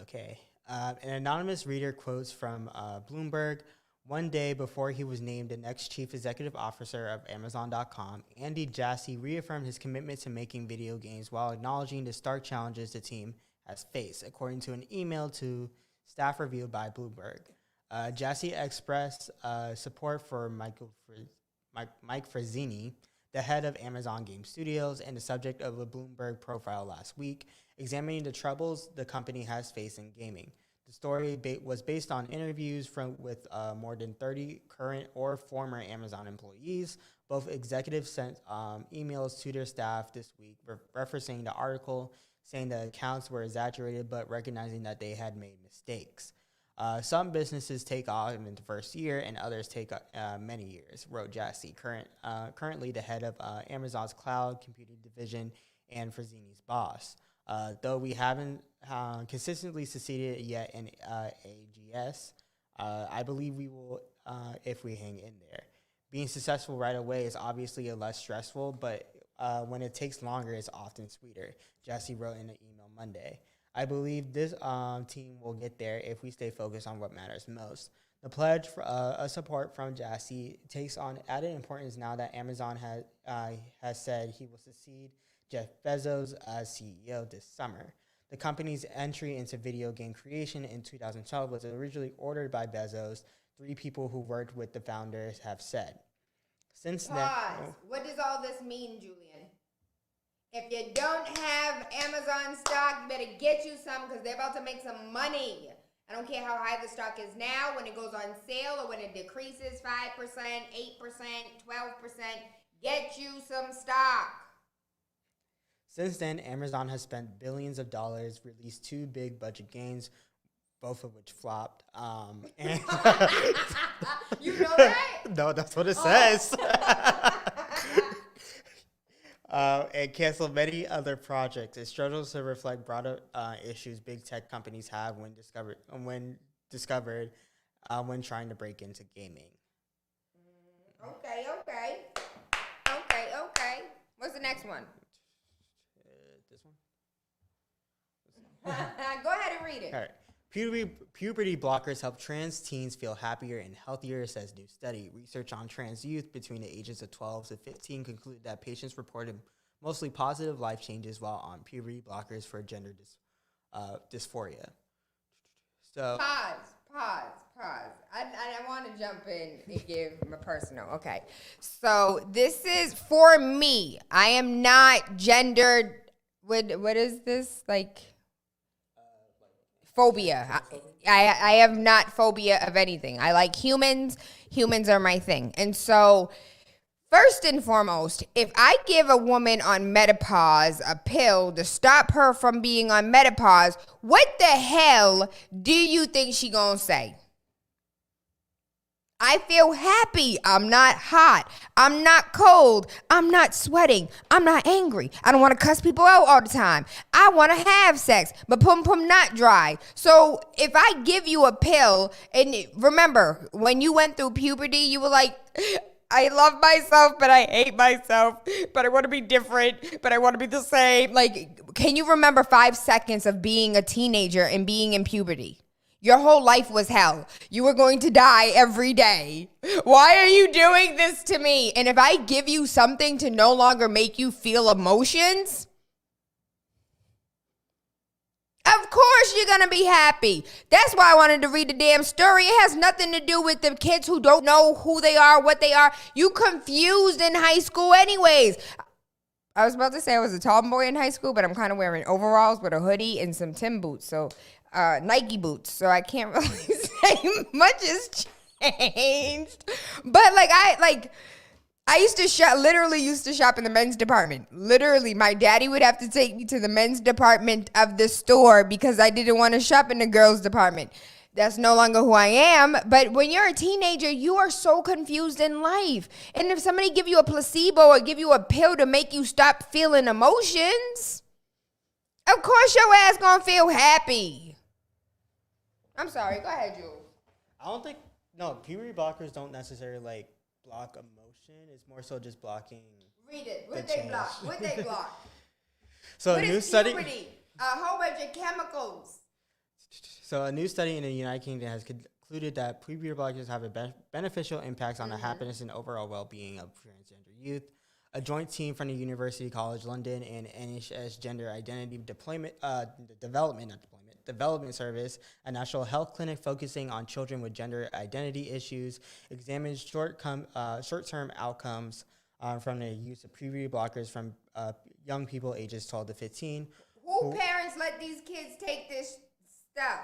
Okay. An anonymous reader quotes from Bloomberg. One day before he was named the next chief executive officer of Amazon.com, Andy Jassy reaffirmed his commitment to making video games while acknowledging the stark challenges the team has faced, according to an email to staff reviewed by Bloomberg. Jassy expressed support for Mike Frazzini, the head of Amazon Game Studios, and the subject of a Bloomberg profile last week, examining the troubles the company has faced in gaming. The story was based on interviews with more than 30 current or former Amazon employees. Both executives sent emails to their staff this week referencing the article, saying the accounts were exaggerated, but recognizing that they had made mistakes. Some businesses take off in the first year, and others take many years, wrote Jassy, currently the head of Amazon's cloud computing division and Frazzini's boss. Though we haven't consistently succeeded yet in AGS, I believe we will if we hang in there. Being successful right away is obviously less stressful, but when it takes longer, it's often sweeter, Jassy wrote in an email Monday. I believe this team will get there if we stay focused on what matters most. The pledge for support from Jassy takes on added importance now that Amazon has said he will succeed Jeff Bezos as CEO this summer. The company's entry into video game creation in 2012 was originally ordered by Bezos, 3 people who worked with the founders have said. Since then, what does all this mean, Julian? If you don't have Amazon stock, you better get you some because they're about to make some money. I don't care how high the stock is now, when it goes on sale or when it decreases 5%, 8%, 12%, get you some stock. Since then, Amazon has spent billions of dollars, released 2 big budget games, both of which flopped. And you know that? No, that's what it says. And canceled many other projects. It struggles to reflect broader issues big tech companies have when trying to break into gaming. Okay. What's the next one? This one? Go ahead and read it. All right. Puberty blockers help trans teens feel happier and healthier, says new study. Research on trans youth between the ages of 12 to 15 concluded that patients reported mostly positive life changes while on puberty blockers for gender dysphoria. So Pause. I want to jump in and give my personal. Okay. So this is for me. I am not gendered. What is this? Like phobia. I have not phobia of anything. I like humans. Humans are my thing. And so first and foremost, if I give a woman on menopause a pill to stop her from being on menopause, what the hell do you think she gonna say? I feel happy. I'm not hot. I'm not cold. I'm not sweating. I'm not angry. I don't want to cuss people out all the time. I want to have sex, but pum pum not dry. So if I give you a pill, and remember, when you went through puberty, you were like, I love myself, but I hate myself, but I want to be different, but I want to be the same. Like, can you remember 5 seconds of being a teenager and being in puberty? Your whole life was hell. You were going to die every day. Why are you doing this to me? And if I give you something to no longer make you feel emotions, of course you're going to be happy. That's why I wanted to read the damn story. It has nothing to do with the kids who don't know who they are, what they are. You confused in high school anyways. I was about to say I was a tomboy in high school, but I'm kind of wearing overalls with a hoodie and some Tim boots. So Nike boots, so I can't really say much has changed. But I used to shop in the men's department. Literally, my daddy would have to take me to the men's department of the store because I didn't want to shop in the girls' department. That's no longer who I am. But when you're a teenager, you are so confused in life. And if somebody give you a placebo or give you a pill to make you stop feeling emotions, of course your ass gonna feel happy. I'm sorry. Go ahead, Jules. I don't think puberty blockers don't necessarily block emotion. It's more so just blocking. Read it. What they block? What they block? So what a new is study. Puberty? A whole bunch of chemicals. So a new study in the United Kingdom has concluded that puberty blockers have a beneficial impacts on the happiness and overall well-being of transgender youth. A joint team from the University College London and NHS Gender Identity Development Service, a national health clinic focusing on children with gender identity issues, examined short-term outcomes from the use of puberty blockers from young people ages 12 to 15. Who parents let these kids take this stuff?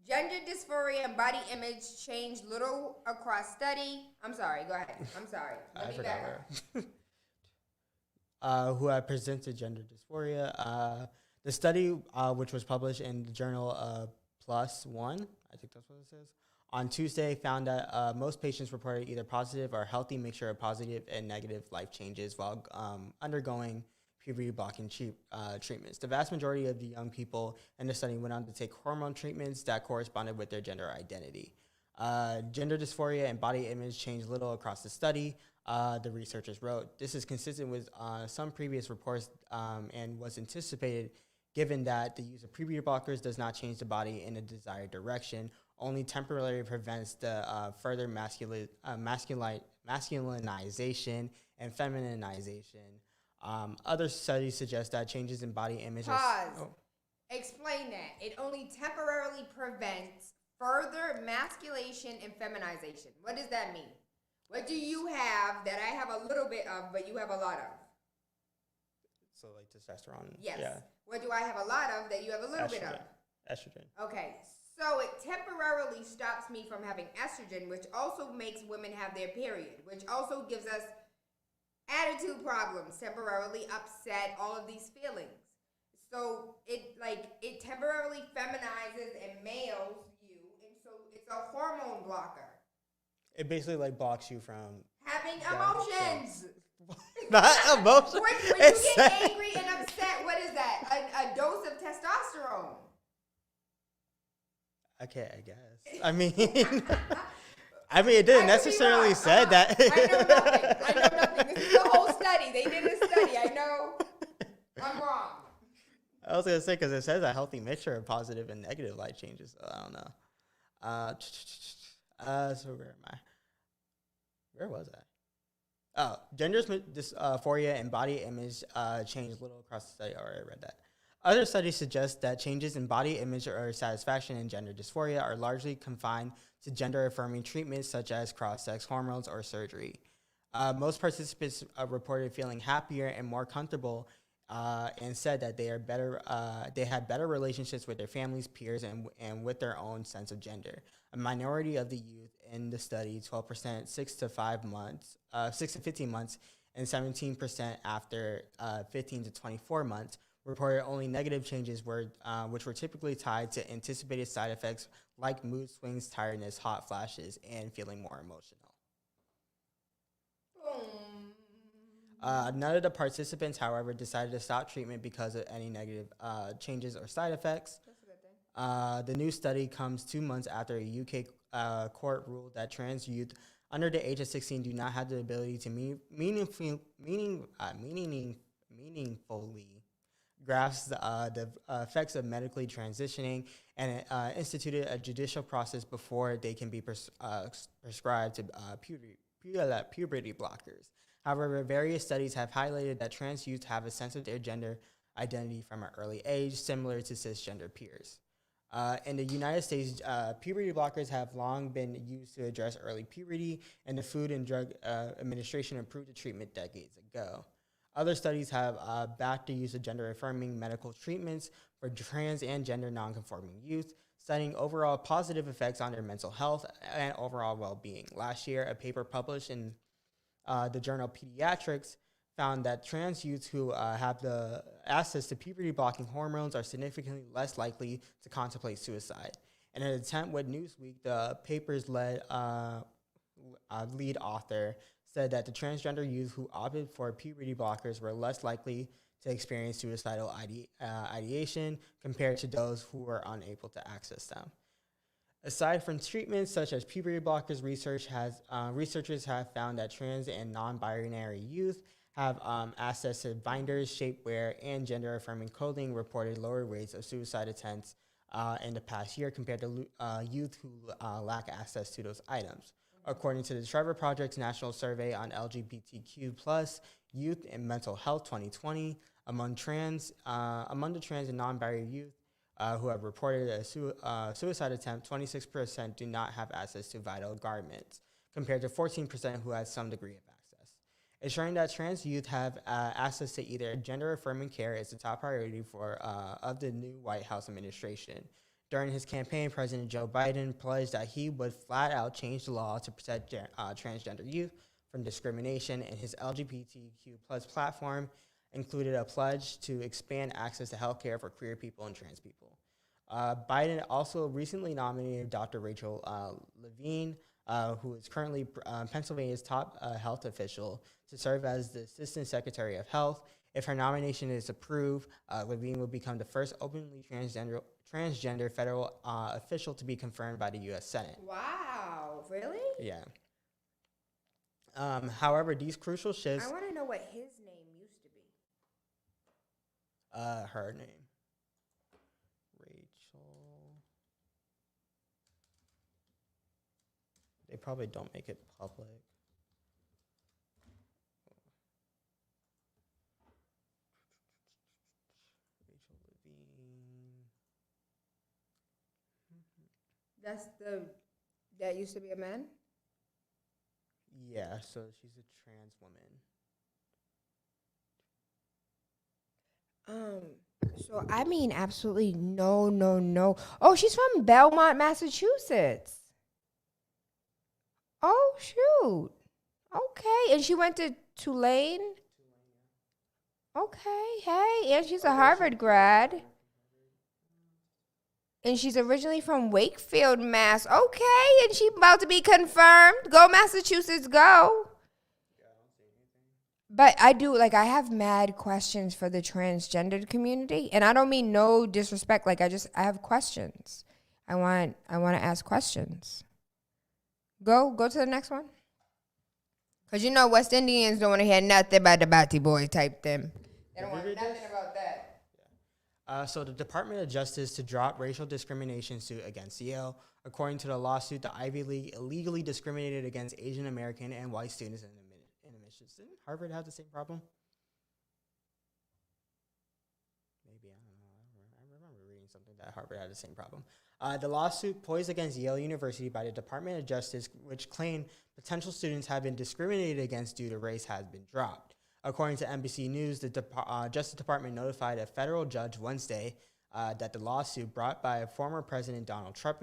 Gender dysphoria and body image change little across study. I'm sorry. Go ahead. I'm sorry. Let me back up. Who had presented gender dysphoria. The study, which was published in the journal Plus One, I think that's what it says, on Tuesday, found that most patients reported either positive or healthy mixture of positive and negative life changes while undergoing puberty blocking treatments. The vast majority of the young people in the study went on to take hormone treatments that corresponded with their gender identity. Gender dysphoria and body image changed little across the study, the researchers wrote. This is consistent with some previous reports and was anticipated, given that the use of puberty blockers does not change the body in a desired direction, only temporarily prevents the further masculinization and femininization. Other studies suggest that changes in body image... Pause. Explain that. It only temporarily prevents further masculation and feminization. What does that mean? What do you have that I have a little bit of, but you have a lot of? So testosterone. Yes. Yeah. What do I have a lot of that you have a little bit of? Estrogen. Okay. So it temporarily stops me from having estrogen, which also makes women have their period, which also gives us attitude problems, temporarily upset, all of these feelings. So it temporarily feminizes and males you, and so it's a hormone blocker. It basically blocks you from having emotions. Not emotions. When you get angry and upset, what is that? A dose of testosterone. Okay, I guess. I mean, it didn't necessarily say that. I know nothing. This is a whole study. They did a study. I know I'm wrong. I was going to say, because it says a healthy mixture of positive and negative life changes. So I don't know. So where am I? Where was I? Oh, gender dysphoria and body image changed little across the study. I already read that. Other studies suggest that changes in body image or satisfaction in gender dysphoria are largely confined to gender-affirming treatments such as cross-sex hormones or surgery. Most participants reported feeling happier and more comfortable and said that they had better relationships with their families, peers, and with their own sense of gender. A minority of the youth in the study, 12%, 6 to 15 months, and 17% after 15 to 24 months, reported only negative changes which were typically tied to anticipated side effects like mood swings, tiredness, hot flashes, and feeling more emotional. None of the participants, however, decided to stop treatment because of any negative changes or side effects. That's a good thing. The new study comes 2 months after a UK court ruled that trans youth under the age of 16 do not have the ability to meaningfully grasp the effects of medically transitioning, and instituted a judicial process before they can be prescribed to puberty blockers. However, various studies have highlighted that trans youth have a sense of their gender identity from an early age, similar to cisgender peers. In the United States, puberty blockers have long been used to address early puberty, and the Food and Drug Administration approved the treatment decades ago. Other studies have backed the use of gender-affirming medical treatments for trans and gender nonconforming youth, studying overall positive effects on their mental health and overall well-being. Last year, a paper published in the journal Pediatrics found that trans youths who have the access to puberty-blocking hormones are significantly less likely to contemplate suicide. In an attempt with Newsweek, the paper's lead author said that the transgender youth who opted for puberty blockers were less likely to experience suicidal ideation compared to those who were unable to access them. Aside from treatments such as puberty blockers, researchers have found that trans and non-binary youth have access to binders, shapewear, and gender-affirming clothing, reported lower rates of suicide attempts in the past year compared to youth who lack access to those items. According to the Trevor Project's National Survey on LGBTQ+ Youth and Mental Health 2020, among the trans and non-binary youth who have reported a suicide attempt, 26% do not have access to vital garments, compared to 14% who had some degree of access. Ensuring that trans youth have access to either gender-affirming care is the top priority of the new White House administration. During his campaign, President Joe Biden pledged that he would flat out change the law to protect transgender youth from discrimination, and his LGBTQ+ platform included a pledge to expand access to health care for queer people and trans people. Biden also recently nominated Dr. Rachel Levine, who is currently Pennsylvania's top health official, to serve as the Assistant Secretary of Health. If her nomination is approved, Levine will become the first openly transgender federal official to be confirmed by the U.S. Senate. Wow, really? Yeah. However, these crucial shifts... I want to know what his name used to be. Her name. Rachel. They probably don't make it public. Rachel Levine. That used to be a man? Yeah, so she's a trans woman. So I mean absolutely no. Oh, she's from Belmont, Massachusetts. Oh, shoot. Okay, and she went to Tulane? Okay, hey, and she's a Harvard grad. And she's originally from Wakefield, Mass. Okay, and she about to be confirmed. Go Massachusetts, go. But I I have mad questions for the transgendered community. And I don't mean no disrespect. I have questions. I want to ask questions. Go to the next one. Because West Indians don't want to hear nothing about the Batty Boy type thing. They don't want nothing about that. So the Department of Justice to drop racial discrimination suit against Yale. According to the lawsuit, the Ivy League illegally discriminated against Asian American and white students in admissions. Didn't Harvard have the same problem? Maybe, I don't know. I remember reading something that Harvard had the same problem. The lawsuit posed against Yale University by the Department of Justice, which claimed potential students have been discriminated against due to race, has been dropped. According to NBC News, the Justice Department notified a federal judge Wednesday that the lawsuit brought by a former President Donald Trump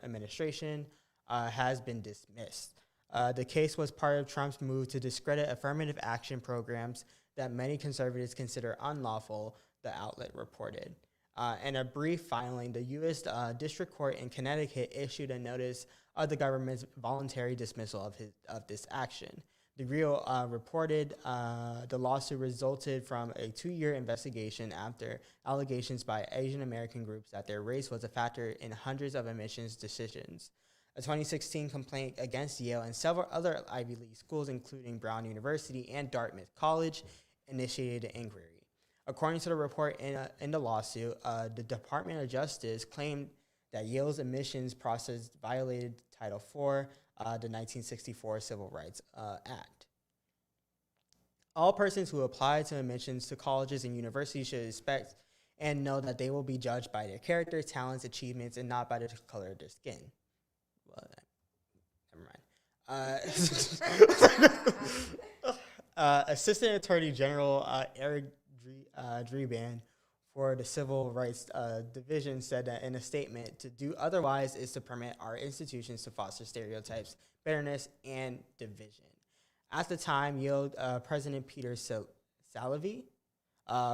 administration has been dismissed. The case was part of Trump's move to discredit affirmative action programs that many conservatives consider unlawful the outlet reported. In a brief filing, the U.S. District Court in Connecticut issued a notice of the government's voluntary dismissal of this action. The Rio reported the lawsuit resulted from a 2-year investigation after allegations by Asian American groups that their race was a factor in hundreds of admissions decisions. A 2016 complaint against Yale and several other Ivy League schools, including Brown University and Dartmouth College, initiated an inquiry. According to the report in the lawsuit, the Department of Justice claimed that Yale's admissions process violated Title IV, the 1964 Civil Rights Act. All persons who apply to admissions to colleges and universities should expect and know that they will be judged by their character, talents, achievements, and not by the color of their skin. Well, never mind. Assistant Attorney General Eric Drebin for the Civil Rights Division said that in a statement, to do otherwise is to permit our institutions to foster stereotypes, bitterness, and division. At the time, Yale President Peter Salovey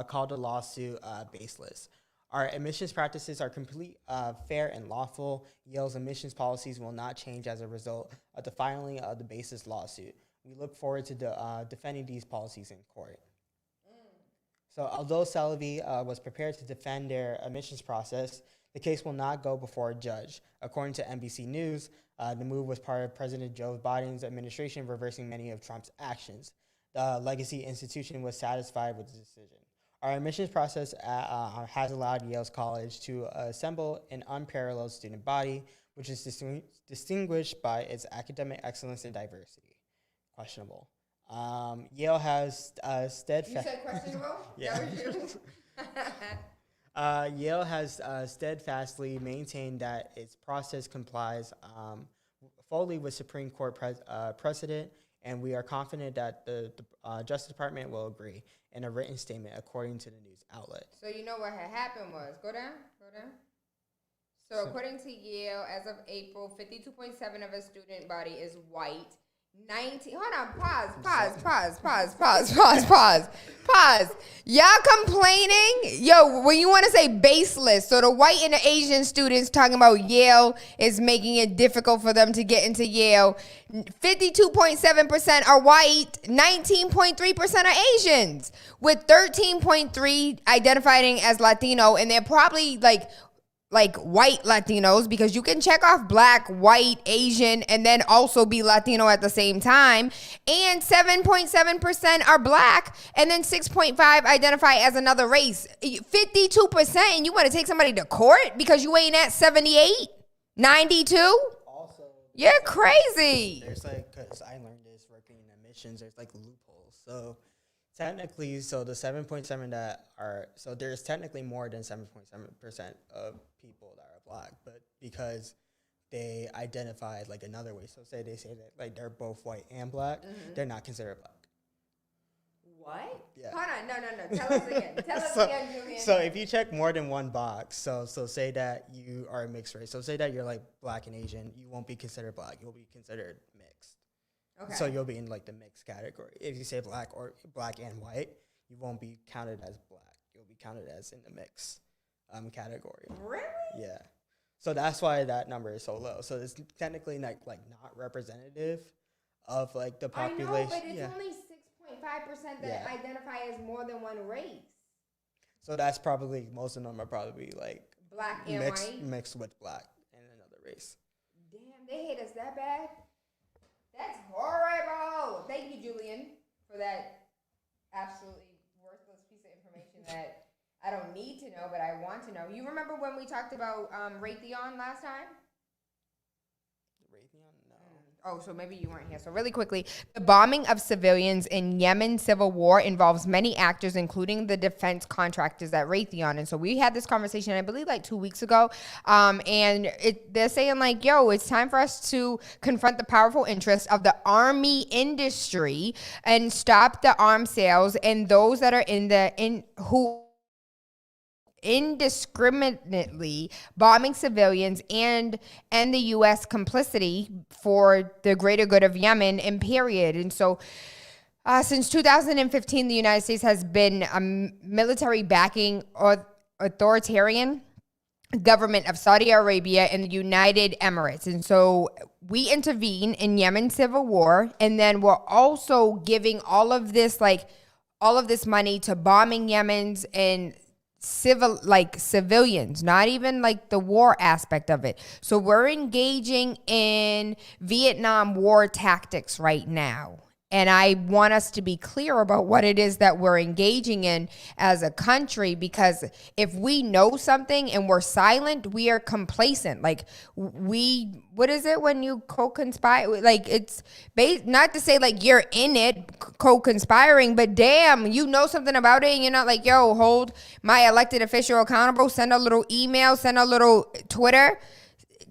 called the lawsuit baseless. Our admissions practices are complete, fair, and lawful. Yale's admissions policies will not change as a result of the filing of the baseless lawsuit. We look forward to defending these policies in court. So although Salovey was prepared to defend their admissions process, the case will not go before a judge. According to NBC News, the move was part of President Joe Biden's administration reversing many of Trump's actions. The legacy institution was satisfied with the decision. Our admissions process has allowed Yale's college to assemble an unparalleled student body, which is distinguished by its academic excellence and diversity. Questionable. Yale has steadfast. You said questionable? Yeah. Yale has steadfastly maintained that its process complies fully with Supreme Court precedent, and we are confident that the Justice Department will agree in a written statement according to the news outlet. So you know what had happened was, go down. So according to Yale, as of April, 52.7% of its student body is white. 19. Hold on. Pause. Y'all complaining? Yo, when you want to say baseless, so the white and the Asian students talking about Yale is making it difficult for them to get into Yale. 52.7% are white. 19.3% are Asians, with 13.3% identifying as Latino, and they're probably like white Latinos, because you can check off black, white, Asian, and then also be Latino at the same time. And 7.7% are black, and then 6.5% identify as another race. 52%, and you want to take somebody to court because you ain't at 78, 92? Also, you're crazy. There's because I learned this working in admissions, there's loopholes. So technically, the 7.7 that are, there's technically more than 7.7% of people that are black, but because they identified another way, so say they say that they're both white and black, they're not considered black. What? Yeah. Hold on, no. Tell us again. Tell us again, Julian. So if you check more than one box, so say that you are a mixed race, so say that you're black and Asian, you won't be considered black, you'll be considered mixed. Okay. So you'll be in the mixed category. If you say black and white, you won't be counted as black. You'll be counted as in the mixed category. Really? Yeah. So that's why that number is so low. So it's technically not representative of the population. I know, but it's only 6.5% that identify as more than one race. So that's probably, most of them are probably black and white mixed with black and another race. Damn, they hate us that bad. That's horrible. Thank you, Julian, for that absolutely worthless piece of information that I don't need to know, but I want to know. You remember when we talked about Raytheon last time? Raytheon? No. Oh, so maybe you weren't here. So really quickly, the bombing of civilians in Yemen civil war involves many actors, including the defense contractors at Raytheon. And so we had this conversation, I believe, 2 weeks ago. And they're saying yo, it's time for us to confront the powerful interests of the army industry and stop the arms sales and those that are who indiscriminately bombing civilians and the U.S. complicity for the greater good of Yemen, and period. And so Since 2015, the United States has been a military backing or authoritarian government of Saudi Arabia and the United Emirates. And so we intervene in Yemen's civil war, and then we're also giving all of this money to bombing Yemen's and civilians, not even like the war aspect of it. So we're engaging in Vietnam War tactics right now. And I want us to be clear about what it is that we're engaging in as a country, because if we know something and we're silent, we are complacent. Like what is it when you co-conspire? Like it's not to say like you're in it co-conspiring, but damn, you know something about it and you're not like, yo, hold my elected official accountable, send a little email, send a little Twitter,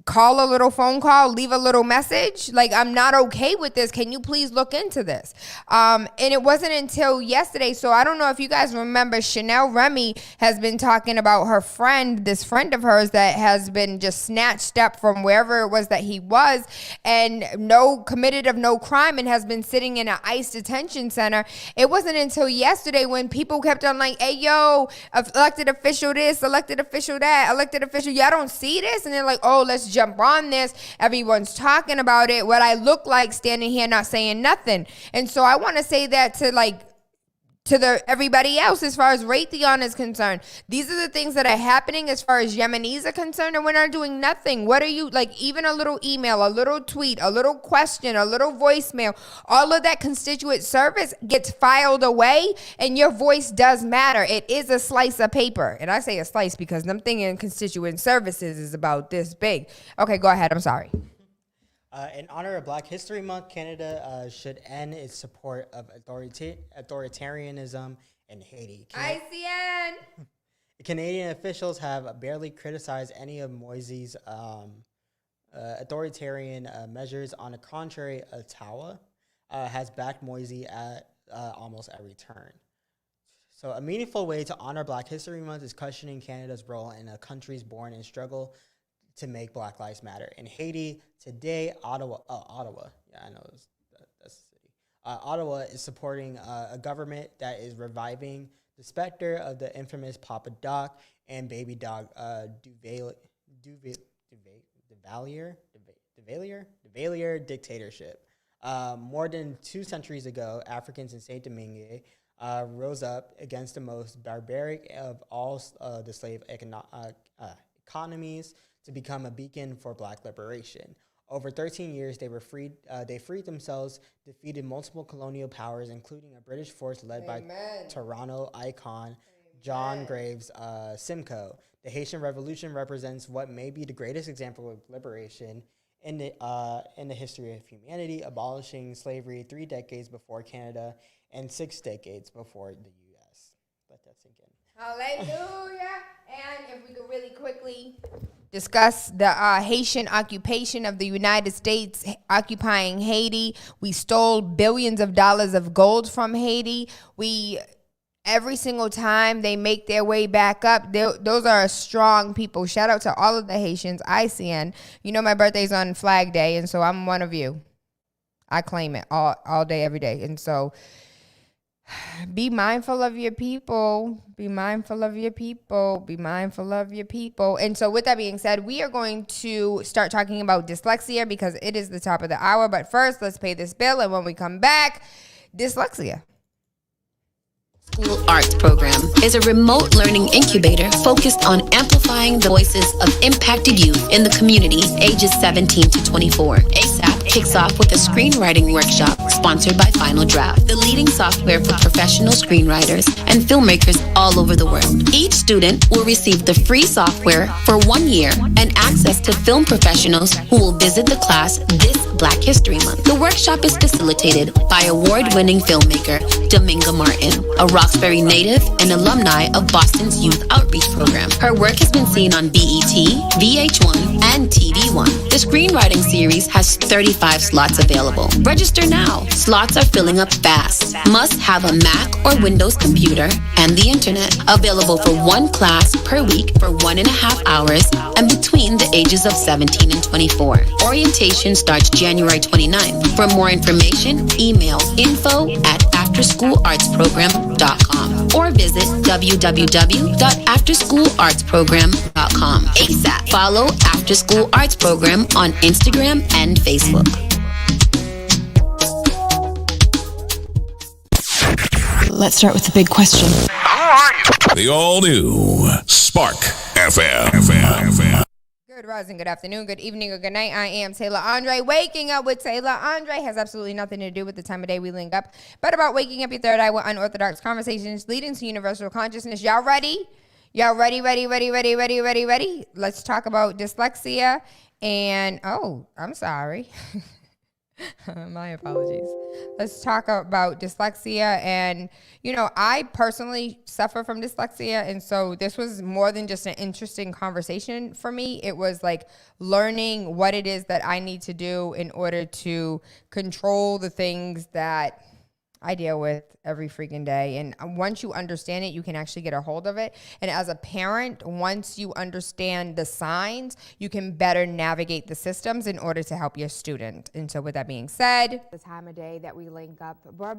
call a little phone call, leave a little message. Like, I'm not okay with this. Can you please look into this? And it wasn't until yesterday. So I don't know if you guys remember, Chanel Remy has been talking about her friend, this friend of hers that has been just snatched up from wherever it was that he was and committed of no crime and has been sitting in an ICE detention center. It wasn't until yesterday when people kept on like, hey, yo, elected official this, elected official that, elected official, y'all don't see this? And they're like, oh, let's jump on this. Everyone's talking about it. What I look like standing here not saying nothing. And so I want to say that to everybody else as far as Raytheon is concerned. These are the things that are happening as far as Yemenis are concerned, and we're not doing nothing. What are you, like, even a little email, a little tweet, a little question, a little voicemail, all of that constituent service gets filed away, and your voice does matter. It is a slice of paper. And I say a slice because I'm thinking constituent services is about this big. Okay, go ahead. I'm sorry. In honor of Black History Month, Canada should end its support of authoritarianism in Haiti. ICN! Canadian officials have barely criticized any of Moise's authoritarian measures. On the contrary, Tayla has backed Moise at almost every turn. So a meaningful way to honor Black History Month is questioning Canada's role in a country's born and struggle to make Black Lives Matter. In Haiti today, Ottawa. Yeah, I know that's the city. Ottawa is supporting a government that is reviving the specter of the infamous Papa Doc and baby dog Duvalier dictatorship. More than 2 centuries ago, Africans in Saint Domingue rose up against the most barbaric of all the slave economies to become a beacon for Black liberation. Over 13 years, they freed themselves, defeated multiple colonial powers, including a British force led by Toronto icon John Graves Simcoe. The Haitian Revolution represents what may be the greatest example of liberation in the history of humanity, abolishing slavery 3 decades before Canada and 6 decades before the U.S. Let that sink in. Hallelujah. And if we could really quickly discuss the Haitian occupation of the United States occupying Haiti. We stole billions of dollars of gold from Haiti. Every single time they make their way back up, those are strong people. Shout out to all of the Haitians. ICN. You know my birthday's on Flag Day, and so I'm one of you. I claim it all day, every day. And so be mindful of your people. Be mindful of your people. Be mindful of your people. And so with that being said, we are going to start talking about dyslexia because it is the top of the hour. But first, let's pay this bill. And when we come back, dyslexia. School Arts Program is a remote learning incubator focused on amplifying the voices of impacted youth in the community ages 17 to 24. ASAP kicks off with a screenwriting workshop sponsored by Final Draft, the leading software for professional screenwriters and filmmakers all over the world. Each student will receive the free software for 1 year and access to film professionals who will visit the class this Black History Month. The workshop is facilitated by award-winning filmmaker Dominga Martin, a Roxbury native and alumni of Boston's Youth Outreach Program. Her work has been seen on BET, VH1, and TV1. The screenwriting series has 35 slots available. Register now. Slots are filling up fast. Must have a Mac or Windows computer and the internet. Available for 1 class per week for 1.5 hours and between the ages of 17 and 24. Orientation starts January 29th. For more information, email info@afterschool.org. www.afterschoolartsprogram.com or visit www.afterschoolartsprogram.com. ASAP. Follow After School Arts Program on Instagram and Facebook. Let's start with the big question. The all-new Spark FM. Good rising, good afternoon, good evening, or good night. I am Tayla Andre. Waking up with Tayla Andre has absolutely nothing to do with the time of day we link up, but about waking up your third eye with unorthodox conversations leading to universal consciousness. Y'all ready? Y'all ready? Let's talk about dyslexia and, oh, I'm sorry. My apologies. Let's talk about dyslexia. And, you know, I personally suffer from dyslexia. And so this was more than just an interesting conversation for me. It was like learning what it is that I need to do in order to control the things that I deal with every freaking day. And once you understand it, you can actually get a hold of it. And as a parent, once you understand the signs, you can better navigate the systems in order to help your student. And so with that being said, the time of day that we link up, we're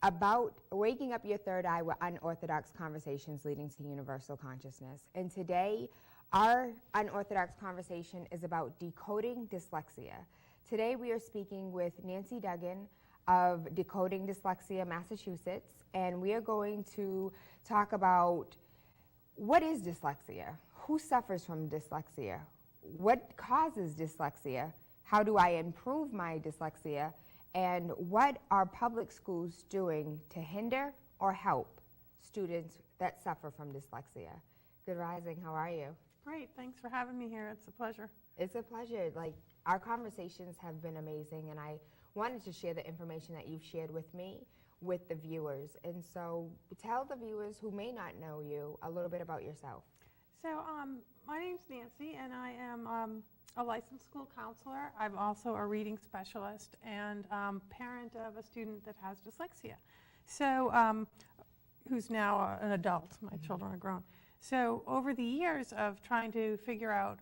about waking up your third eye with unorthodox conversations leading to universal consciousness. And today, our unorthodox conversation is about decoding dyslexia. Today, we are speaking with Nancy Duggan of Decoding Dyslexia, Massachusetts, and we are going to talk about what is dyslexia, who suffers from dyslexia, what causes dyslexia, how do I improve my dyslexia, and what are public schools doing to hinder or help students that suffer from dyslexia. Good rising, how are you? Great, thanks for having me here. It's a pleasure. It's a pleasure. Like, our conversations have been amazing, and I wanted to share the information that you've shared with me with the viewers. And so tell the viewers who may not know you a little bit about yourself. So my name's Nancy, and I am a licensed school counselor. I'm also a reading specialist and parent of a student that has dyslexia. So who's now an adult. My children are grown. So over the years of trying to figure out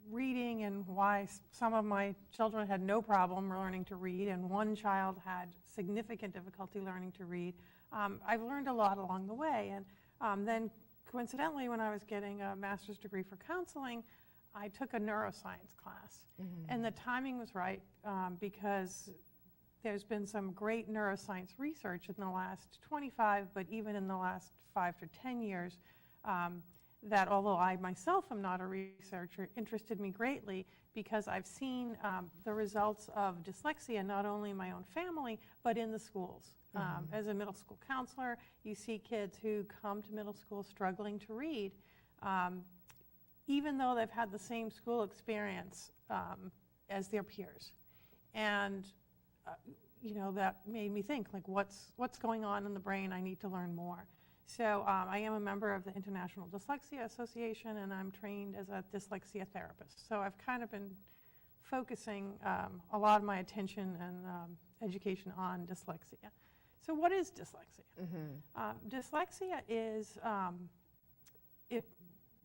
reading and why some of my children had no problem learning to read and one child had significant difficulty learning to read, I've learned a lot along the way. And then coincidentally, when I was getting a master's degree for counseling, I took a neuroscience class. And the timing was right because there's been some great neuroscience research in the last 25, but even in the last 5 to 10 years, that although I myself am not a researcher, interested me greatly because I've seen the results of dyslexia not only in my own family, but in the schools. As a middle school counselor, you see kids who come to middle school struggling to read, even though they've had the same school experience as their peers. And you know, that made me think, like, what's going on in the brain? I need to learn more. So I am a member of the International Dyslexia Association, and I'm trained as a dyslexia therapist. So I've kind of been focusing a lot of my attention and education on dyslexia. So what is dyslexia? Dyslexia is,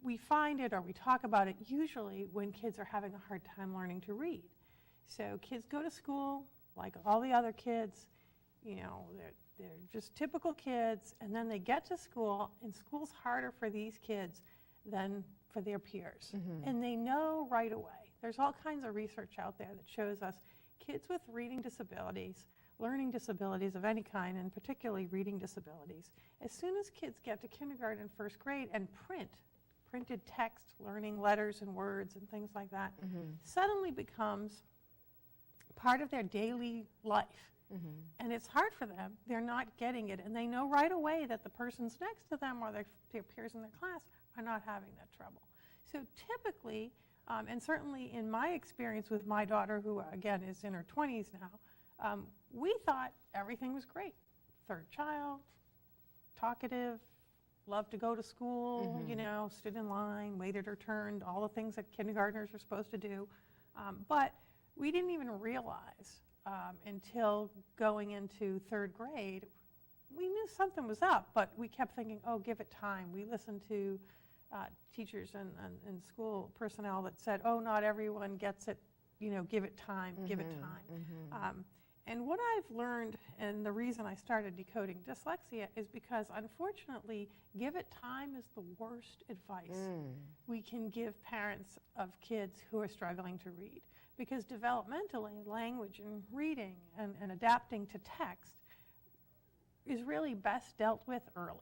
we find it or we talk about it usually when kids are having a hard time learning to read. So kids go to school like all the other kids, you know, they're just typical kids, and then they get to school, and school's harder for these kids than for their peers. And they know right away. There's all kinds of research out there that shows us kids with reading disabilities, learning disabilities of any kind, and particularly reading disabilities, as soon as kids get to kindergarten, first grade, and printed text, learning letters and words and things like that, suddenly becomes part of their daily life. And it's hard for them. They're not getting it, and they know right away that the persons next to them or their peers in their class are not having that trouble. So typically, and certainly in my experience with my daughter, who again is in her 20s now, we thought everything was great. Third child, talkative, loved to go to school, you know, stood in line, waited her turn, all the things that kindergartners are supposed to do. But we didn't even realize until going into third grade, we knew something was up, but we kept thinking, oh, give it time. We listened to teachers and school personnel that said, oh, not everyone gets it, you know, give it time, give it time. And what I've learned, and the reason I started Decoding Dyslexia, is because unfortunately, give it time is the worst advice we can give parents of kids who are struggling to read. Because developmentally, language and reading and adapting to text is really best dealt with early,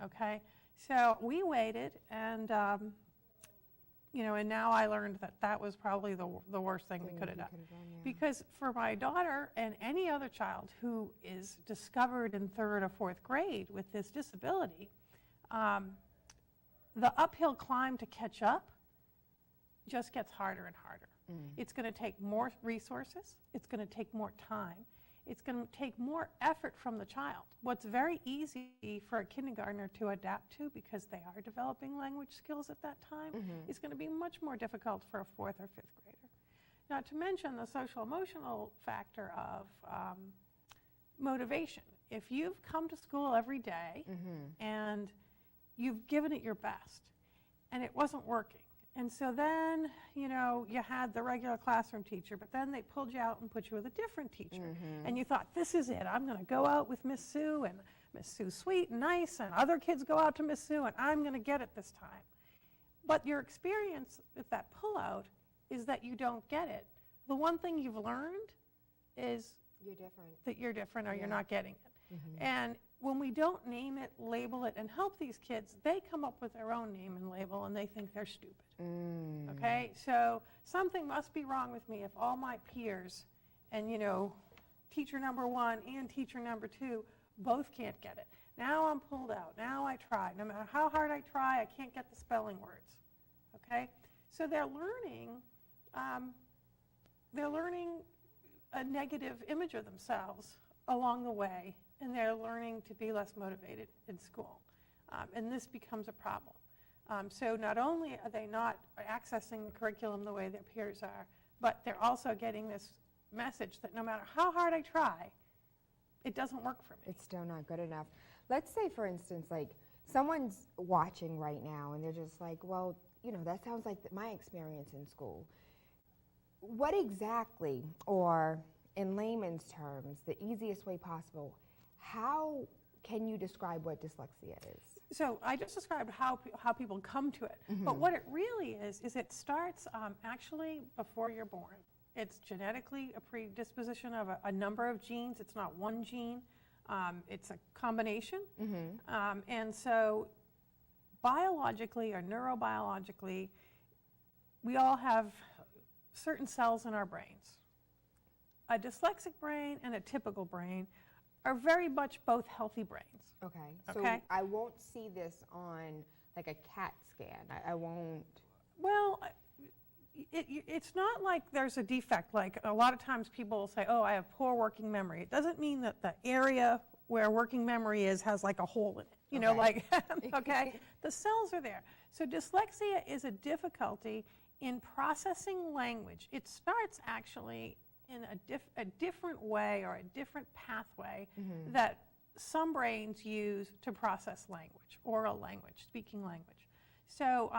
okay? So we waited, and and now I learned that that was probably the worst thing we could have done. Because for my daughter and any other child who is discovered in 3rd or 4th grade with this disability, the uphill climb to catch up just gets harder and harder. It's going to take more resources. It's going to take more time. It's going to take more effort from the child. What's very easy for a kindergartner to adapt to, because they are developing language skills at that time, is going to be much more difficult for a 4th or 5th grader. Not to mention the social emotional factor of motivation. If you've come to school every day and you've given it your best and it wasn't working, and so then, you had the regular classroom teacher, but then they pulled you out and put you with a different teacher. And you thought, this is it. I'm going to go out with Miss Sue, and Miss Sue's sweet and nice, and other kids go out to Miss Sue, and I'm going to get it this time. But your experience with that pullout is that you don't get it. The one thing you've learned is that you're different, or you're not getting it. And when we don't name it, label it, and help these kids, they come up with their own name and label, and they think they're stupid. Okay, so something must be wrong with me if all my peers and, teacher number 1 and teacher number 2 both can't get it. Now I'm pulled out. Now I try. No matter how hard I try, I can't get the spelling words. Okay, so they're learning a negative image of themselves along the way, and they're learning to be less motivated in school. And this becomes a problem. So not only are they not accessing the curriculum the way their peers are, but they're also getting this message that no matter how hard I try, it doesn't work for me. It's still not good enough. Let's say, for instance, like someone's watching right now and they're just like, well, that sounds like my experience in school. What exactly, or in layman's terms, the easiest way possible, how can you describe what dyslexia is? So I just described how people come to it. But what it really is it starts actually before you're born. It's genetically a predisposition of a number of genes. It's not one gene. It's a combination. And so biologically or neurobiologically, we all have certain cells in our brains. A dyslexic brain and a typical brain are very much both healthy brains. Okay. So I won't see this on like a CAT scan. I won't. Well, it's not like there's a defect. Like a lot of times people will say, oh, I have poor working memory. It doesn't mean that the area where working memory is has like a hole in it. Okay. The cells are there. So dyslexia is a difficulty in processing language. It starts actually in a different way or a different pathway that some brains use to process language, oral language, speaking language. So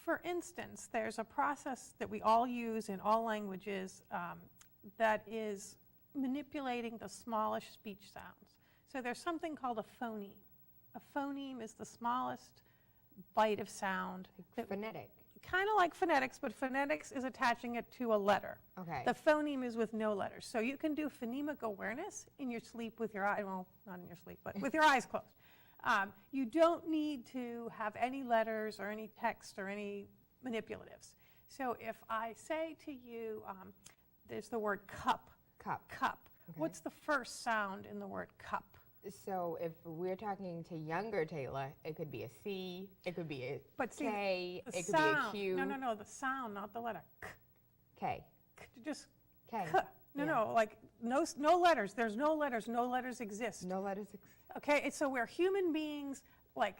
for instance, there's a process that we all use in all languages that is manipulating the smallest speech sounds. So there's something called a phoneme. A phoneme is the smallest bite of sound. Phonetic. Kind of like phonetics, but phonetics is attaching it to a letter. Okay. The phoneme is with no letters. So you can do phonemic awareness in your sleep with your eyes, well, not in your sleep, but with your eyes closed. You don't need to have any letters or any text or any manipulatives. So if I say to you, there's the word cup. Cup. Okay. What's the first sound in the word cup? So if we're talking to younger Tayla, it could be a C, it could be a K, it could be a Q. No, the sound, not the letter. K. Just K. No, like no letters. There's no letters. No letters exist. No letters exist. Okay, so we're human beings, like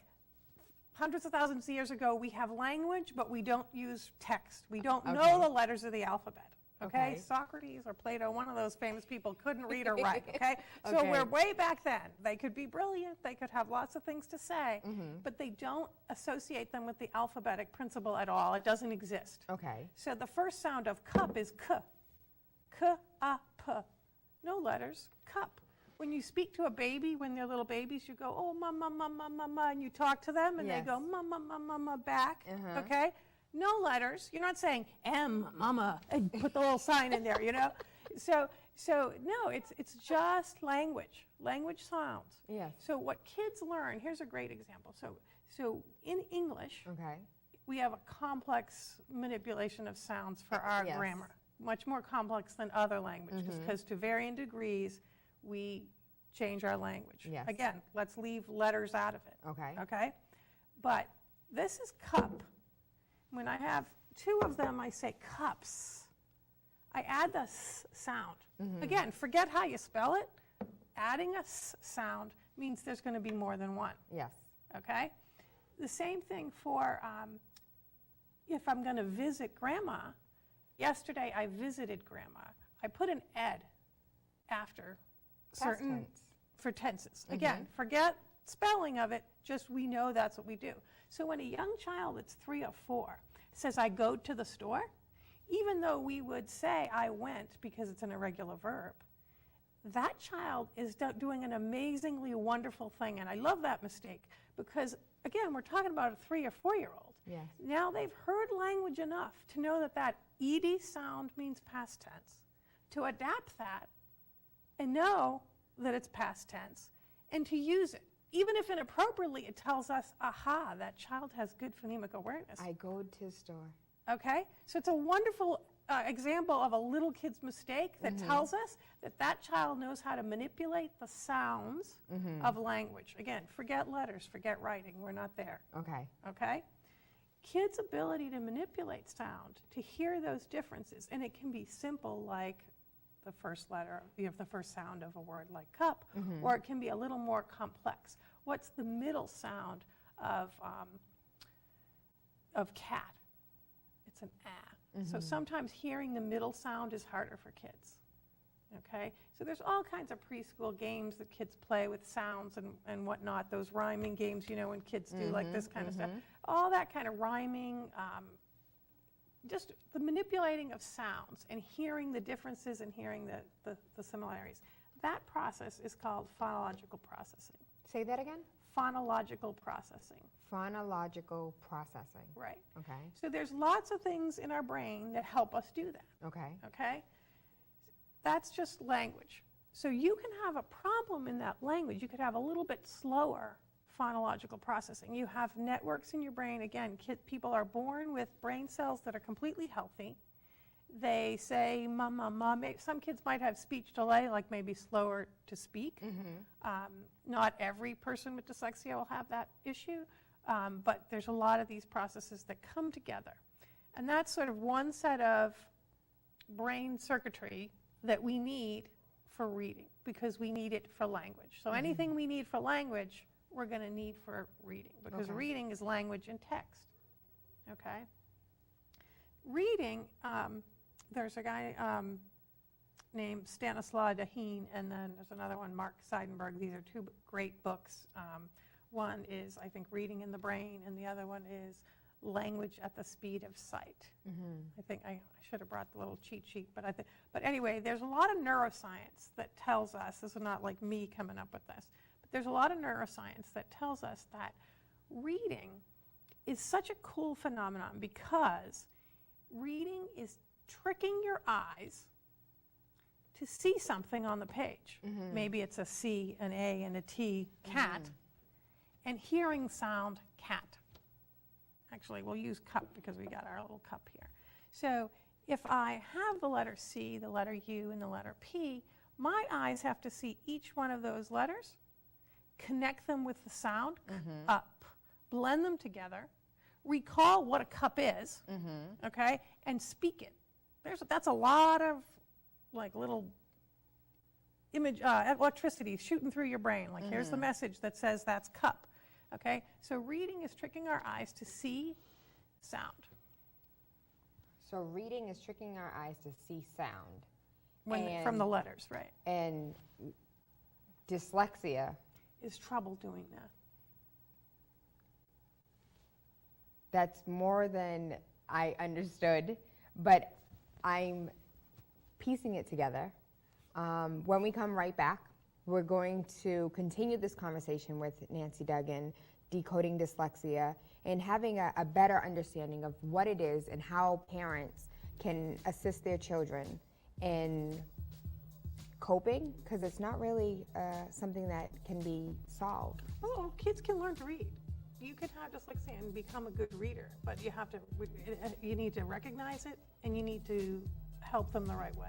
hundreds of thousands of years ago, we have language, but we don't use text. We don't know the letters of the alphabet. Okay? Socrates or Plato, one of those famous people, couldn't read or write, okay? So we're way back then. They could be brilliant, they could have lots of things to say, but they don't associate them with the alphabetic principle at all. It doesn't exist. Okay. So the first sound of cup is k. K-a-p. no letters, cup. When you speak to a baby, when they're little babies, you go, oh, mama, mama, mama, and you talk to them, and they go, mama, mama, mama, back, okay? No letters. You're not saying M, mama, and put the little sign in there, you know? So no, it's just language sounds. Yes. So what kids learn, here's a great example. So in English, we have a complex manipulation of sounds for our grammar, much more complex than other languages, because to varying degrees, we change our language. Yes. Again, let's leave letters out of it. Okay. Okay? But this is cup. When I have two of them, I say cups. I add the s sound. Again, forget how you spell it. Adding a s sound means there's going to be more than one. Yes. Okay? The same thing for if I'm going to visit grandma. Yesterday, I visited grandma. I put an ed after certain for tenses. Again, forget spelling of it, just we know that's what we do. So when a young child that's 3 or 4 says, I go to the store, even though we would say I went because it's an irregular verb, that child is doing an amazingly wonderful thing. And I love that mistake because, again, we're talking about a 3 or 4-year-old. Yes. Now they've heard language enough to know that that ed sound means past tense, to adapt that and know that it's past tense, and to use it. Even if inappropriately, it tells us, aha, that child has good phonemic awareness. I go to the store. Okay? So it's a wonderful example of a little kid's mistake that tells us that that child knows how to manipulate the sounds of language. Again, forget letters, forget writing. We're not there. Okay. Okay? Kids' ability to manipulate sound, to hear those differences, and it can be simple like the first letter, the first sound of a word like cup, or it can be a little more complex. What's the middle sound of cat? It's an ah. So sometimes hearing the middle sound is harder for kids. Okay? So there's all kinds of preschool games that kids play with sounds and whatnot, those rhyming games, you know, when kids do like this kind of stuff. All that kind of rhyming, just the manipulating of sounds and hearing the differences and hearing the similarities. That process is called phonological processing. Say that again? Phonological processing. Phonological processing. Right. Okay. So there's lots of things in our brain that help us do that. Okay. Okay? That's just language. So you can have a problem in that language. You could have a little bit slower phonological processing. You have networks in your brain. Again, people are born with brain cells that are completely healthy. They say mama, mama. Some kids might have speech delay, like maybe slower to speak. Not every person with dyslexia will have that issue, but there's a lot of these processes that come together. And that's sort of one set of brain circuitry that we need for reading, because we need it for language. So anything we need for language, we're going to need for reading, because reading is language and text. Okay? Reading, there's a guy named Stanislaw Dehaene, and then there's another one, Mark Seidenberg. These are two great books. One is, I think, Reading in the Brain, and the other one is Language at the Speed of Sight. I think I should have brought the little cheat sheet, but anyway, there's a lot of neuroscience that tells us, this is not like me coming up with this, but there's a lot of neuroscience that tells us that reading is such a cool phenomenon because reading is tricking your eyes to see something on the page. Maybe it's a C, an A, and a T, cat, and hearing sound, cat. Actually, we'll use cup because we got our little cup here. So if I have the letter C, the letter U, and the letter P, my eyes have to see each one of those letters, connect them with the sound, up, blend them together, recall what a cup is, okay, and speak it. That's a lot of like little image, electricity shooting through your brain. Like here's the message that says that's cup. Okay, so reading is tricking our eyes to see sound. So reading is tricking our eyes to see sound. From the letters, right. And dyslexia is trouble doing that. That's more than I understood, but I'm piecing it together. When we come right back, we're going to continue this conversation with Nancy Duggan, Decoding Dyslexia, and having a better understanding of what it is and how parents can assist their children in coping, because it's not really something that can be solved. Oh, kids can learn to read. You can have dyslexia and become a good reader, but you need to recognize it and you need to help them the right way.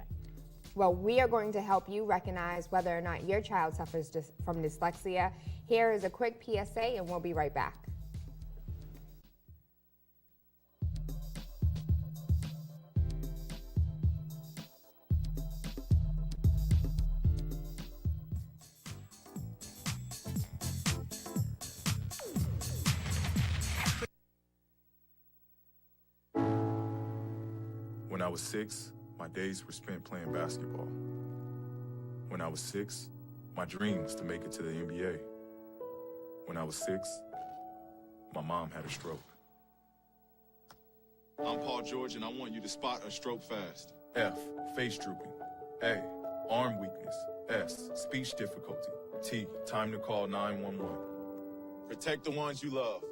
Well, we are going to help you recognize whether or not your child suffers from dyslexia. Here is a quick PSA and we'll be right back. When I was 6, my days were spent playing basketball. When I was 6, my dream was to make it to the NBA. When I was 6, my mom had a stroke. I'm Paul George, and I want you to spot a stroke fast. F, face drooping. A, arm weakness. S, speech difficulty. T, time to call 911. Protect the ones you love.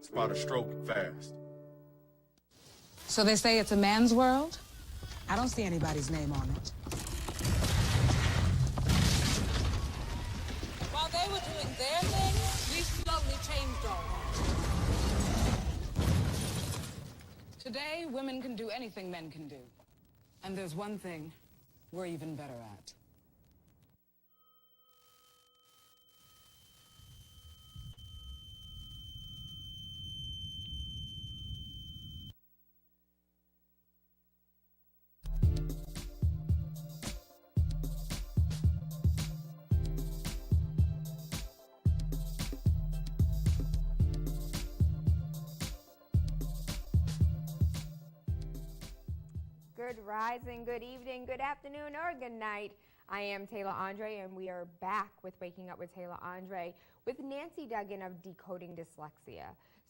Spot a stroke fast. So they say it's a man's world? I don't see anybody's name on it. While they were doing their thing, we slowly changed ours. Today, women can do anything men can do. And there's one thing we're even better at. Good rising, good evening, good afternoon, or good night. I am Tayla Andre, and we are back with Waking Up with Tayla Andre with Nancy Duggan of Decoding Dyslexia.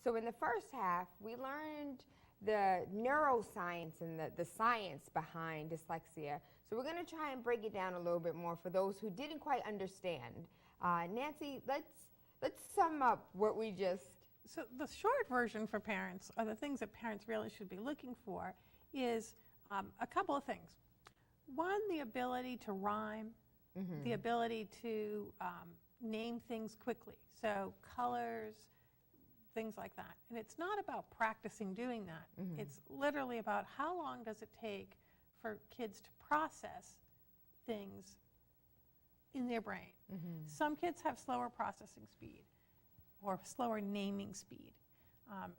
So in the first half, we learned the neuroscience and the science behind dyslexia. So we're going to try and break it down a little bit more for those who didn't quite understand. Nancy, let's sum up what we just... So the short version for parents, or the things that parents really should be looking for, is a couple of things. One, the ability to rhyme, the ability to name things quickly. So colors, things like that. And it's not about practicing doing that. It's literally about how long does it take for kids to process things in their brain. Some kids have slower processing speed or slower naming speed.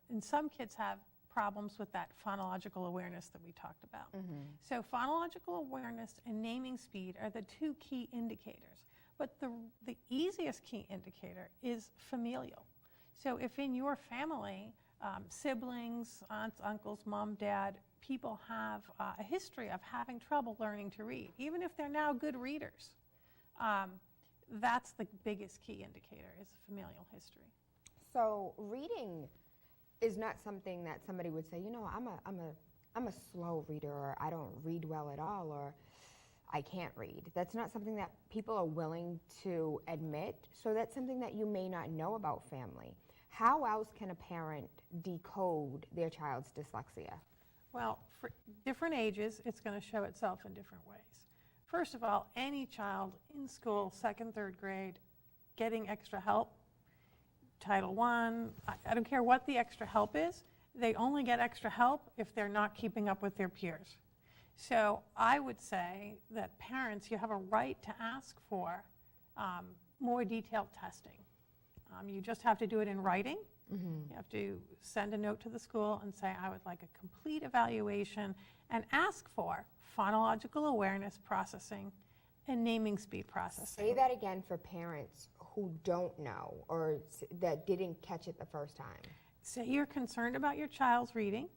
And some kids have problems with that phonological awareness that we talked about. So phonological awareness and naming speed are the two key indicators. But the easiest key indicator is familial. So if in your family, siblings, aunts, uncles, mom, dad, people have a history of having trouble learning to read, even if they're now good readers, that's the biggest key indicator, is familial history. So reading is not something that somebody would say, you know, I'm a slow reader, or I don't read well at all, or I can't read. That's not something that people are willing to admit. So that's something that you may not know about family. How else can a parent decode their child's dyslexia? Well, for different ages, it's going to show itself in different ways. First of all, any child in school, 2nd, 3rd grade, getting extra help, Title I, I don't care what the extra help is, they only get extra help if they're not keeping up with their peers. So I would say that parents, you have a right to ask for more detailed testing. You just have to do it in writing. You have to send a note to the school and say, I would like a complete evaluation, and ask for phonological awareness processing and naming speed processing. Say that again for parents who don't know, or that didn't catch it the first time. Say you're concerned about your child's reading.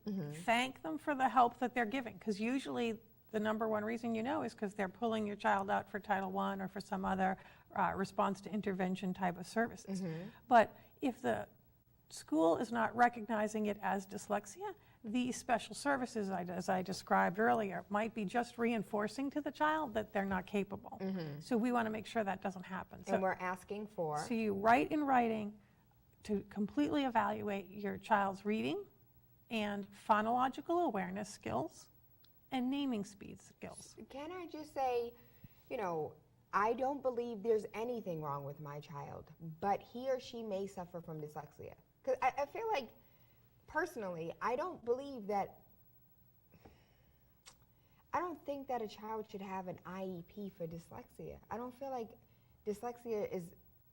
Thank them for the help that they're giving, because usually the number one reason you know is because they're pulling your child out for Title I or for some other response to intervention type of services. But if the school is not recognizing it as dyslexia, these special services, as I described earlier, might be just reinforcing to the child that they're not capable. So we want to make sure that doesn't happen. And we're asking for. So you write in writing to completely evaluate your child's reading and phonological awareness skills and naming speed skills. Can I just say, you know, I don't believe there's anything wrong with my child, but he or she may suffer from dyslexia. Because I feel like, personally, I don't think that a child should have an IEP for dyslexia. I don't feel like dyslexia is,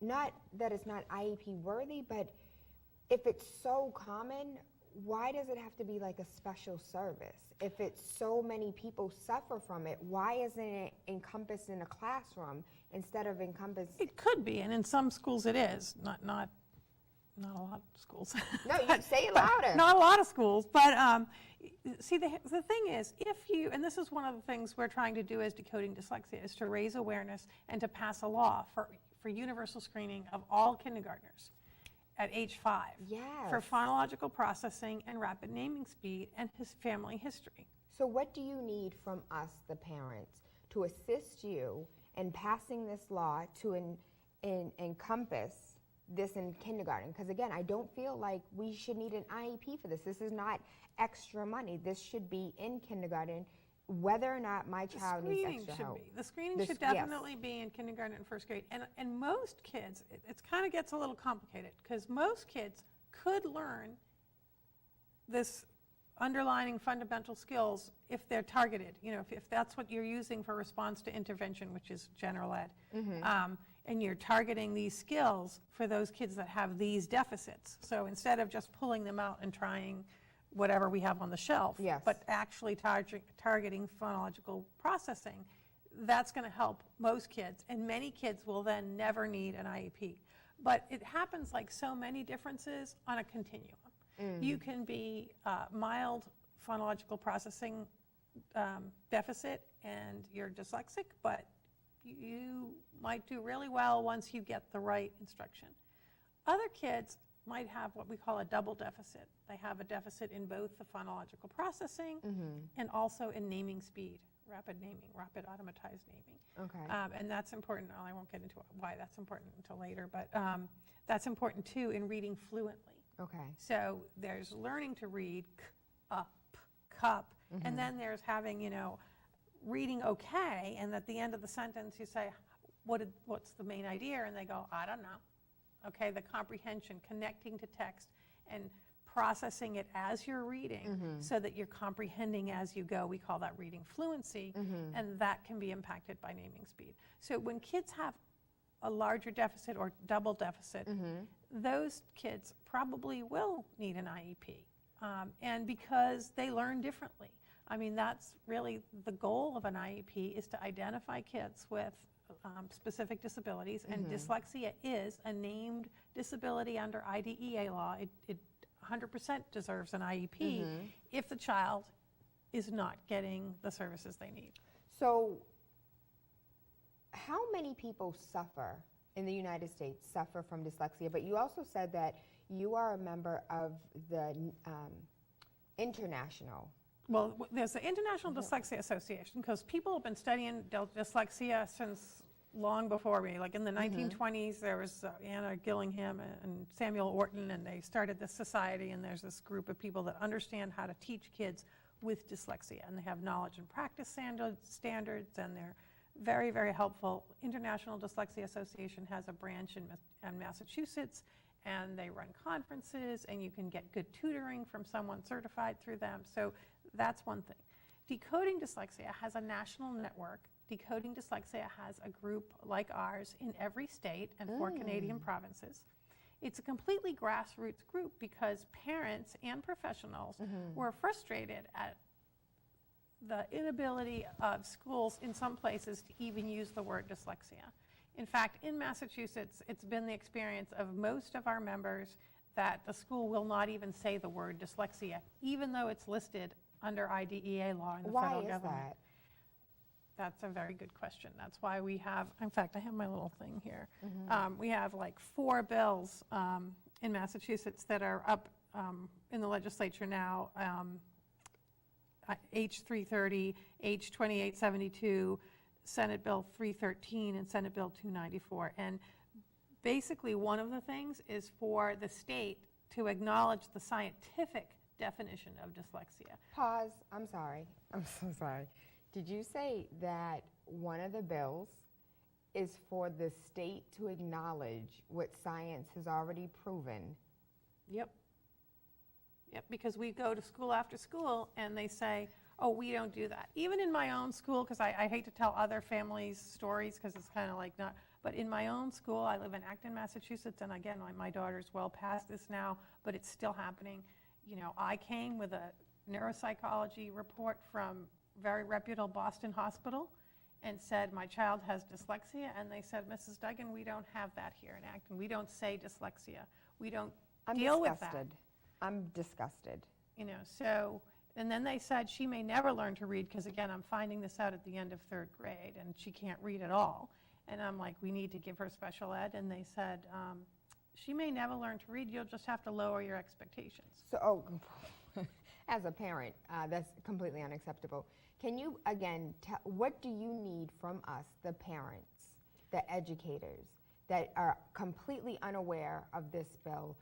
not that it's not IEP worthy, but if it's so common, why does it have to be like a special service? If it's so many people suffer from it, why isn't it encompassed in a classroom instead of encompassed? It could be, and in some schools it is, not a lot of schools. No, you say it louder. Not a lot of schools, but see, the thing is, if you, and this is one of the things we're trying to do as Decoding Dyslexia, is to raise awareness and to pass a law for universal screening of all kindergartners at age 5 for phonological processing and rapid naming speed and his family history. So what do you need from us, the parents, to assist you in passing this law to encompass this in kindergarten? Because again, I don't feel like we should need an IEP for this. This is not extra money. This should be in kindergarten, whether or not my child needs extra help. The screening should definitely be in kindergarten and first grade. And most kids, it kind of gets a little complicated because most kids could learn this underlining fundamental skills if they're targeted. You know, if that's what you're using for response to intervention, which is general ed. And you're targeting these skills for those kids that have these deficits. So instead of just pulling them out and trying whatever we have on the shelf, but actually targeting phonological processing, that's going to help most kids. And many kids will then never need an IEP. But it happens like so many differences on a continuum. You can be mild phonological processing deficit and you're dyslexic, but you might do really well once you get the right instruction. Other kids might have what we call a double deficit. They have a deficit in both the phonological processing and also in naming speed, rapid automatized naming. And that's important. I won't get into why that's important until later, but that's important too in reading fluently. So there's learning to read k, up, cup, and then there's having, you know, reading okay, and at the end of the sentence you say, what's the main idea? And they go, I don't know. Okay, the comprehension, connecting to text and processing it as you're reading so that you're comprehending as you go. We call that reading fluency, and that can be impacted by naming speed. So when kids have a larger deficit or double deficit, those kids probably will need an IEP. And because they learn differently. I mean, that's really the goal of an IEP, is to identify kids with specific disabilities, and dyslexia is a named disability under IDEA law. It 100% deserves an IEP if the child is not getting the services they need. So how many people suffer in the United States suffer from dyslexia? But you also said that you are a member of the international. Well, there's the International Dyslexia Association, because people have been studying dyslexia since long before me. Like in the 1920s, there was Anna Gillingham and Samuel Orton, and they started this society, and there's this group of people that understand how to teach kids with dyslexia, and they have knowledge and practice standards, and they're very, very helpful. International Dyslexia Association has a branch in Massachusetts, and they run conferences, and you can get good tutoring from someone certified through them. So that's one thing. Decoding Dyslexia has a national network. Decoding Dyslexia has a group like ours in every state and 4 Canadian provinces. It's a completely grassroots group because parents and professionals were frustrated at the inability of schools in some places to even use the word dyslexia. In fact, in Massachusetts, it's been the experience of most of our members that the school will not even say the word dyslexia, even though it's listed under IDEA law in the federal government. Why is that? That's a very good question. That's why we have, in fact, I have my little thing here. We have like 4 bills in Massachusetts that are up in the legislature now, H330, H2872, Senate Bill 313, and Senate Bill 294. And basically, one of the things is for the state to acknowledge the scientific definition of dyslexia. Pause. I'm sorry. I'm so sorry. Did you say that one of the bills is for the state to acknowledge what science has already proven? Yep. Yep, because we go to school after school and they say, oh, we don't do that. Even in my own school, because I hate to tell other families' stories because it's kind of like not, but in my own school, I live in Acton, Massachusetts, and again, my daughter's well past this now, but it's still happening. You know, I came with a neuropsychology report from very reputable Boston hospital and said, my child has dyslexia, and they said, Mrs. Duggan, we don't have that here in Acton. We don't say dyslexia. We don't deal with that. I'm disgusted. You know, so, and then they said she may never learn to read because, again, I'm finding this out at the end of 3rd grade, and she can't read at all. And I'm like, we need to give her special ed. And they said, she may never learn to read. You'll just have to lower your expectations. So, as a parent, that's completely unacceptable. Can you, again, what do you need from us, the parents, the educators, that are completely unaware of this bill?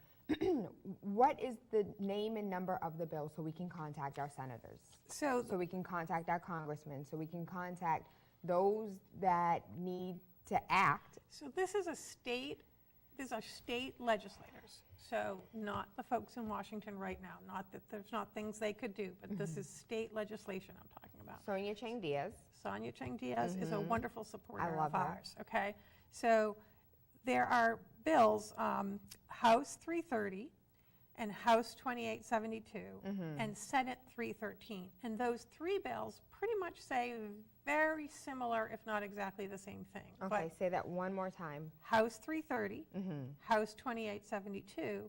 What is the name and number of the bill so we can contact our senators? So we can contact our congressmen, so we can contact those that need to act? So this is a state, these are state legislators. So not the folks in Washington right now, not that there's not things they could do, but this is state legislation I'm talking about. Sonia Chang Diaz. Sonia Chang Diaz is a wonderful supporter I love of her. ours, okay? So there are bills, House 330 and House 2872 and Senate 313. And those three bills pretty much say very similar, if not exactly the same thing. Okay, say that one more time. House 330, House 2872,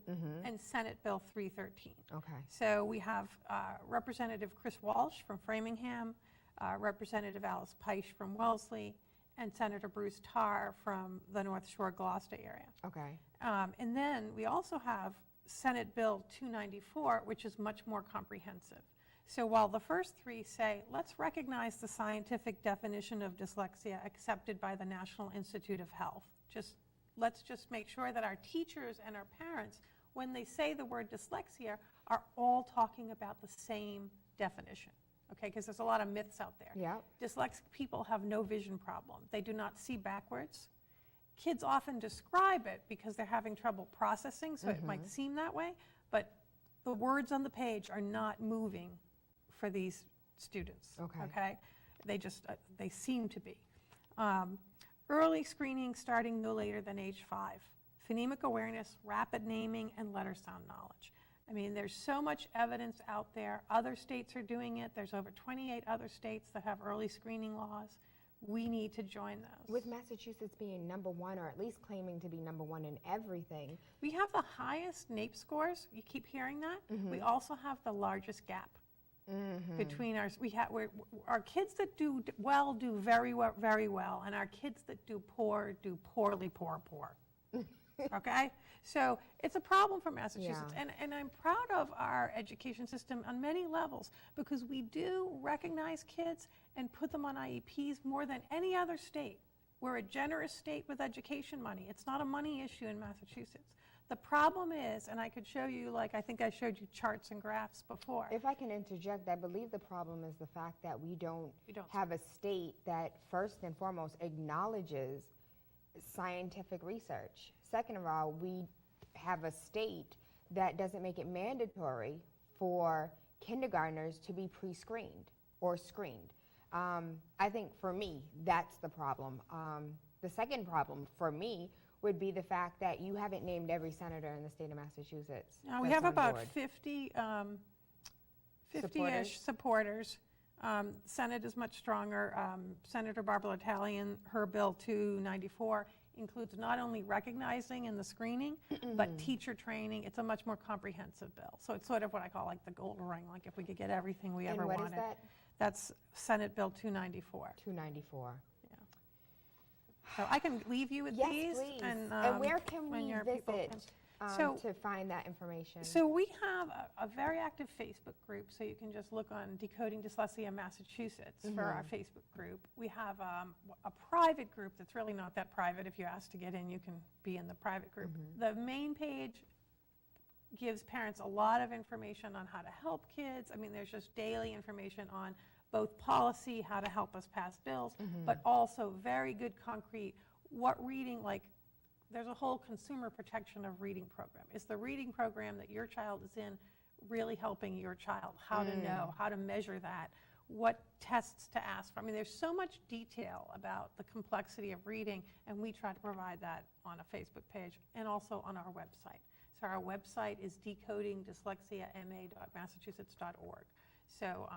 and Senate Bill 313. Okay. So we have Representative Chris Walsh from Framingham, Representative Alice Peisch from Wellesley, and Senator Bruce Tarr from the North Shore Gloucester area. Okay. And then we also have Senate Bill 294, which is much more comprehensive. So while the first three say, let's recognize the scientific definition of dyslexia accepted by the National Institute of Health, let's just make sure that our teachers and our parents, when they say the word dyslexia, are all talking about the same definition. Okay, because there's a lot of myths out there. Yeah. Dyslexic people have no vision problem. They do not see backwards. Kids often describe it because they're having trouble processing, so it might seem that way, but the words on the page are not moving for these students. Okay? They just, they seem to be. Early screening starting no later than age 5. Phonemic awareness, rapid naming, and letter sound knowledge. I mean, there's so much evidence out there. Other states are doing it. There's over 28 other states that have early screening laws. We need to join those. With Massachusetts being number 1, or at least claiming to be number 1 in everything. We have the highest NAEP scores. You keep hearing that. We also have the largest gap between our. Our kids that do well do very well, and our kids that do poor do poorly, poor. Okay, so it's a problem for Massachusetts, and I'm proud of our education system on many levels because we do recognize kids and put them on IEPs more than any other state. We're a generous state with education money. It's not a money issue in Massachusetts. The problem is, and I could show you, like I think I showed you charts and graphs before. If I can interject, I believe the problem is the fact that we don't have a state that first and foremost acknowledges scientific research. Second of all, we have a state that doesn't make it mandatory for kindergartners to be pre-screened or screened. I think for me, that's the problem. The second problem for me would be the fact that you haven't named every senator in the state of Massachusetts. Now, we have about 50-ish supporters. Senate is much stronger. Senator Barbara Italian, her bill 294 includes not only recognizing in the screening, but teacher training. It's a much more comprehensive bill. So it's sort of what I call like the gold ring, like if we could get everything we ever wanted. And what is that? That's Senate Bill 294. 294. Yeah. So I can leave you with these. Please. And where can we visit? to find that information? So we have a very active Facebook group, so you can just look on Decoding Dyslexia Massachusetts for our Facebook group. We have a private group that's really not that private. If you ask to get in, you can be in the private group. The main page gives parents a lot of information on how to help kids. I mean, there's just daily information on both policy, how to help us pass bills, but also very good concrete, what reading, like there's a whole consumer protection of reading program. Is the reading program that your child is in really helping your child? How to know, how to measure that, what tests to ask for. I mean, there's so much detail about the complexity of reading, and we try to provide that on a Facebook page and also on our website. So our website is decodingdyslexiama.massachusetts.org. So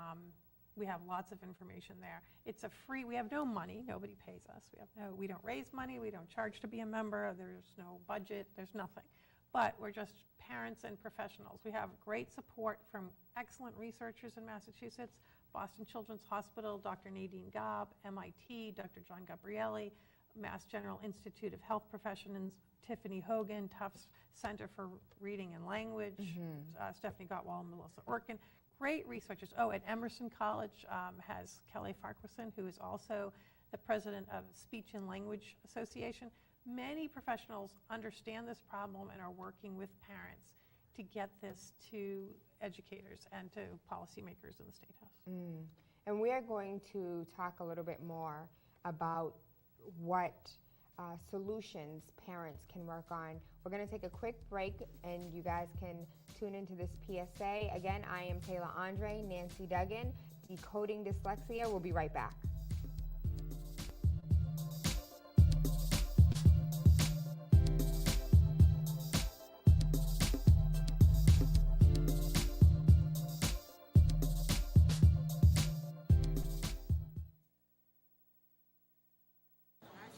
we have lots of information there. It's a free, we have no money, nobody pays us. We don't raise money, we don't charge to be a member, there's no budget, there's nothing. But we're just parents and professionals. We have great support from excellent researchers in Massachusetts, Boston Children's Hospital, Dr. Nadine Gaub, MIT, Dr. John Gabrielli, Mass General Institute of Health Professions, Tiffany Hogan, Tufts Center for Reading and Language, Stephanie Gottwald and Melissa Orkin. Great researchers. Oh, at Emerson College has Kelly Farquharson, who is also the president of Speech and Language Association. Many professionals understand this problem and are working with parents to get this to educators and to policymakers in the State House. And we are going to talk a little bit more about what solutions parents can work on. We're going to take a quick break, and you guys can tune into this PSA. Again, I am Tayla Andre, Nancy Duggan, Decoding Dyslexia. We'll be right back.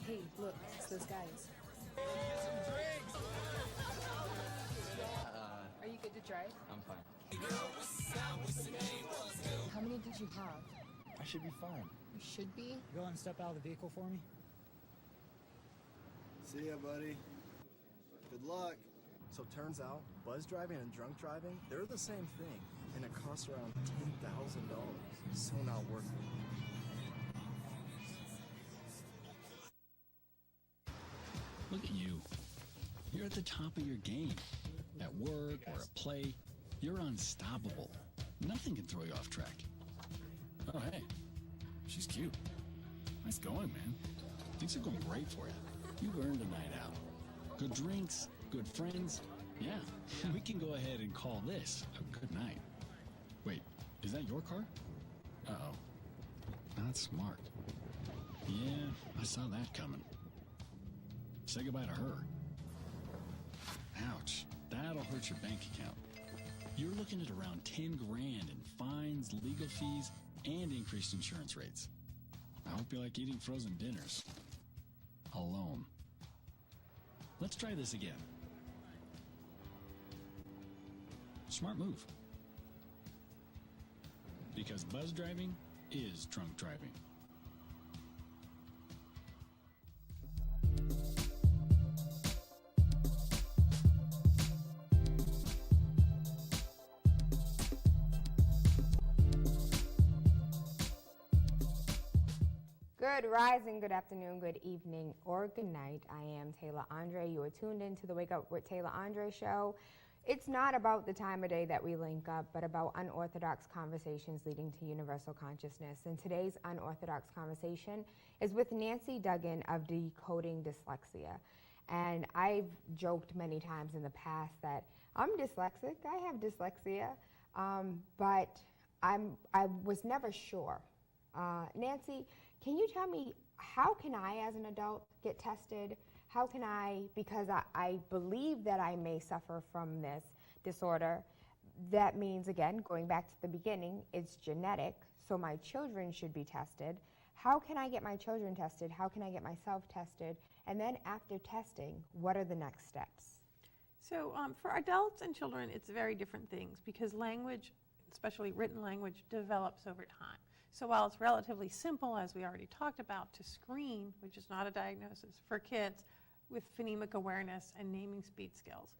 Hey, look, it's those guys. Are you good to drive? I'm fine. How many did you have? I should be fine. You should be. Go and step out of the vehicle for me. See ya, buddy. Good luck. So turns out, buzz driving and drunk driving, they're the same thing. And it costs around $10,000. So not worth it. Look at you. You're at the top of your game. At work or at play, you're unstoppable. Nothing can throw you off track. Oh, hey. She's cute. Nice going, man. Things are going great for you. You've earned a night out. Good drinks, good friends. Yeah, we can go ahead and call this a good night. Wait, is that your car? Uh-oh. Not smart. Yeah, I saw that coming. Say goodbye to her. Ouch, that'll hurt your bank account. You're looking at around 10 grand in fines, legal fees, and increased insurance rates. I hope you like eating frozen dinners. Alone. Let's try this again. Smart move. Because buzz driving is drunk driving. Good rising, good afternoon, good evening, or good night. I am Tayla Andre. You are tuned in to the Wake Up with Tayla Andre show. It's not about the time of day that we link up, but about unorthodox conversations leading to universal consciousness. And today's unorthodox conversation is with Nancy Duggan of Decoding Dyslexia. And I've joked many times in the past that I'm dyslexic. I have dyslexia, but I was never sure. Nancy, can you tell me, how can I as an adult get tested? How can I, because I believe that I may suffer from this disorder. That means, again, going back to the beginning, it's genetic, so my children should be tested. How can I get my children tested? How can I get myself tested? And then after testing, what are the next steps? So for adults and children, it's very different things because language, especially written language, develops over time. So while it's relatively simple, as we already talked about, to screen, which is not a diagnosis, for kids with phonemic awareness and naming speed skills,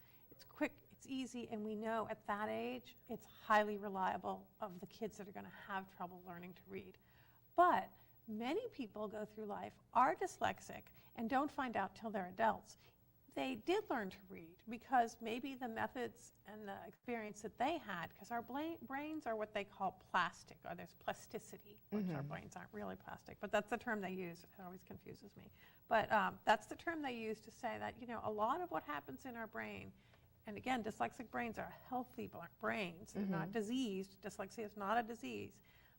quick, it's easy, and we know at that age, it's highly reliable of the kids that are going to have trouble learning to read. But many people go through life, are dyslexic, and don't find out till they're adults. They did learn to read because maybe the methods and the experience that they had, because our brains are what they call plastic, or there's plasticity, which our brains aren't really plastic, but that's the term they use. It always confuses me. But that's the term they use to say that, a lot of what happens in our brain, and again, dyslexic brains are healthy brains, they're not diseased. Dyslexia is not a disease.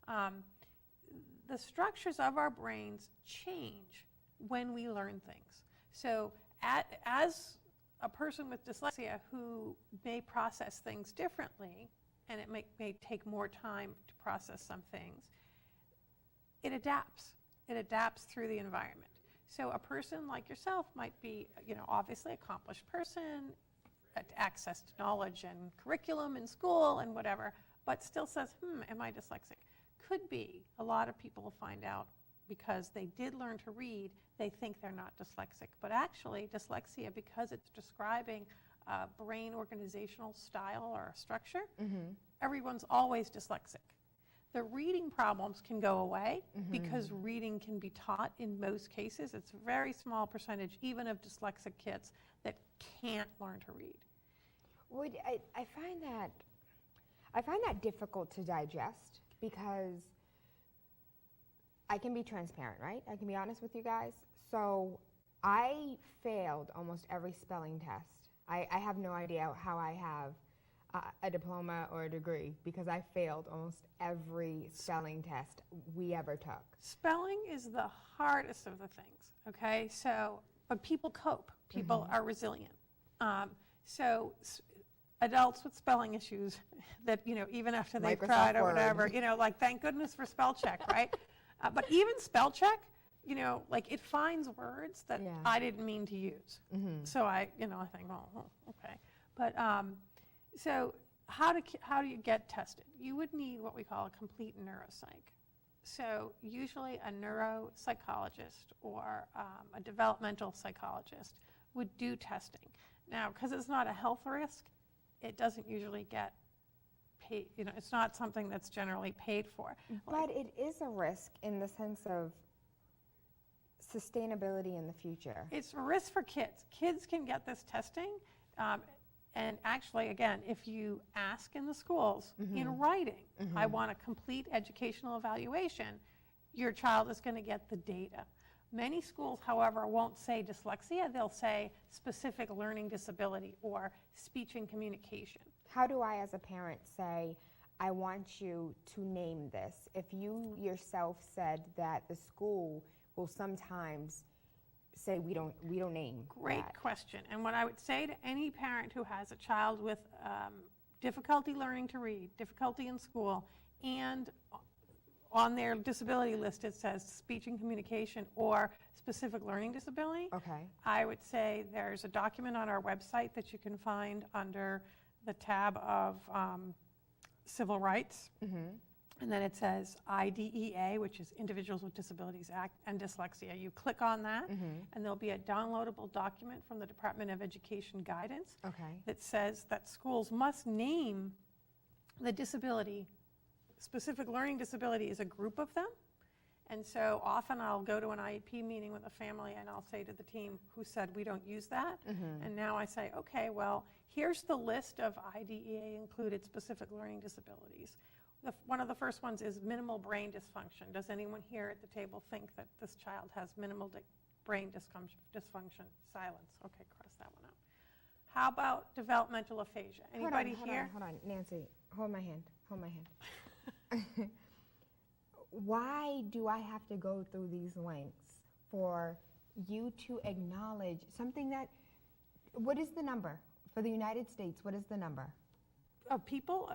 The structures of our brains change when we learn things. So as a person with dyslexia who may process things differently, and it may take more time to process some things, it adapts. It adapts through the environment. So a person like yourself might be, obviously accomplished person, access to knowledge and curriculum in school and whatever, but still says, am I dyslexic? Could be. A lot of people will find out because they did learn to read, they think they're not dyslexic. But actually, dyslexia, because it's describing a brain organizational style or a structure, everyone's always dyslexic. The reading problems can go away because reading can be taught in most cases. It's a very small percentage, even of dyslexic kids, that can't learn to read. I find that difficult to digest because I can be transparent, right? I can be honest with you guys. So I failed almost every spelling test. I have no idea how I have a diploma or a degree because I failed almost every spelling test we ever took. Spelling is the hardest of the things, okay? So, but people cope. People are resilient. So adults with spelling issues that, even after they've tried or whatever, like thank goodness for spell check, right? But even spell check, like it finds words that I didn't mean to use. So I think, oh, okay. But so how do you get tested? You would need what we call a complete neuropsych. So usually a neuropsychologist or a developmental psychologist would do testing. Now, because it's not a health risk, it doesn't usually get paid. It's not something that's generally paid for. But it is a risk in the sense of sustainability in the future. It's a risk for kids. Kids can get this testing. And actually, again, if you ask in the schools in writing, I want a complete educational evaluation, your child is going to get the data. Many schools, however, won't say dyslexia. They'll say specific learning disability or speech and communication. How do I, as a parent, say, I want you to name this? If you yourself said that the school will sometimes say we don't name Great question. And what I would say to any parent who has a child with difficulty learning to read, difficulty in school, and on their disability list it says speech and communication or specific learning disability, I would say there's a document on our website that you can find under the tab of Civil Rights. And then it says IDEA, which is Individuals with Disabilities Act, and Dyslexia. You click on that, and there'll be a downloadable document from the Department of Education guidance that says that schools must name the disability. Specific learning disability is a group of them. And so often I'll go to an IEP meeting with a family and I'll say to the team who said we don't use that. And now I say, okay, well, here's the list of IDEA included specific learning disabilities. One of the first ones is minimal brain dysfunction. Does anyone here at the table think that this child has minimal brain dysfunction? Silence. Okay, cross that one out. How about developmental aphasia? Anybody here? Hold on, Nancy, hold my hand. Why do I have to go through these lengths for you to acknowledge something that, what is the number? For the United States, what is the number? Of people,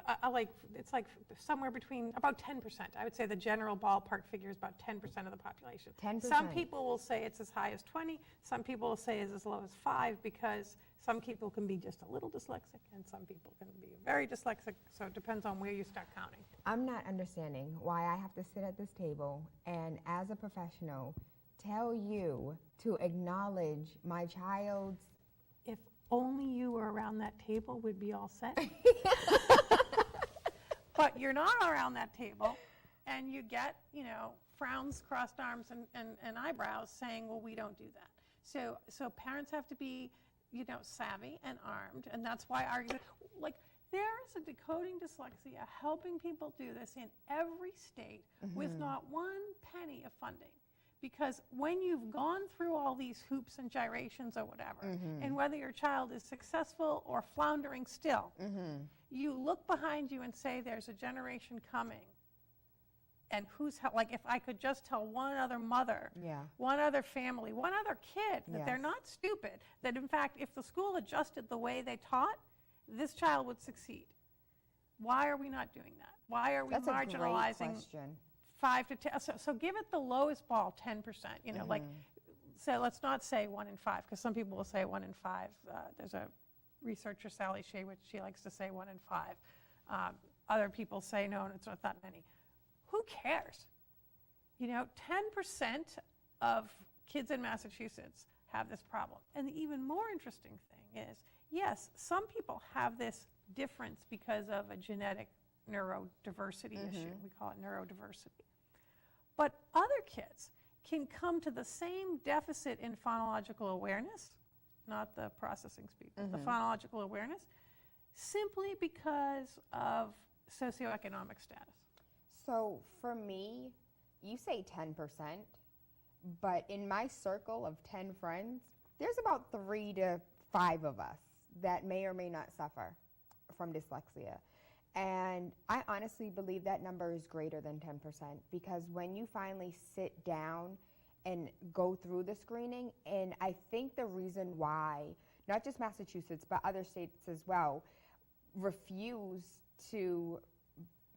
it's like somewhere between about 10%. I would say the general ballpark figure is about 10% of the population. 10%. Some people will say it's as high as 20. Some people will say it's as low as 5 because some people can be just a little dyslexic and some people can be very dyslexic. So it depends on where you start counting. I'm not understanding why I have to sit at this table and, as a professional, tell you to acknowledge my child's only you were around that table, we'd be all set. But you're not around that table, and you get, frowns, crossed arms, and eyebrows saying, well, we don't do that. So parents have to be, savvy and armed, and that's why there is a Decoding Dyslexia helping people do this in every state with not one penny of funding. Because when you've gone through all these hoops and gyrations or whatever, and whether your child is successful or floundering still, you look behind you and say there's a generation coming. And if I could just tell one other mother, one other family, one other kid that they're not stupid, that in fact, if the school adjusted the way they taught, this child would succeed. Why are we not doing that? Why are we marginalizing 5 to 10? So give it the lowest ball, 10%. So let's not say 1 in 5, because some people will say 1 in 5. There's a researcher, Sally Shea, which she likes to say 1 in 5. Other people say no, it's not that many. Who cares? 10% of kids in Massachusetts have this problem. And the even more interesting thing is, yes, some people have this difference because of a genetic neurodiversity issue. We call it neurodiversity. But other kids can come to the same deficit in phonological awareness, not the processing speed, but the phonological awareness, simply because of socioeconomic status. So for me, you say 10%, but in my circle of 10 friends, there's about 3 to 5 of us that may or may not suffer from dyslexia. And I honestly believe that number is greater than 10%, because when you finally sit down and go through the screening, and I think the reason why, not just Massachusetts, but other states as well, refuse to,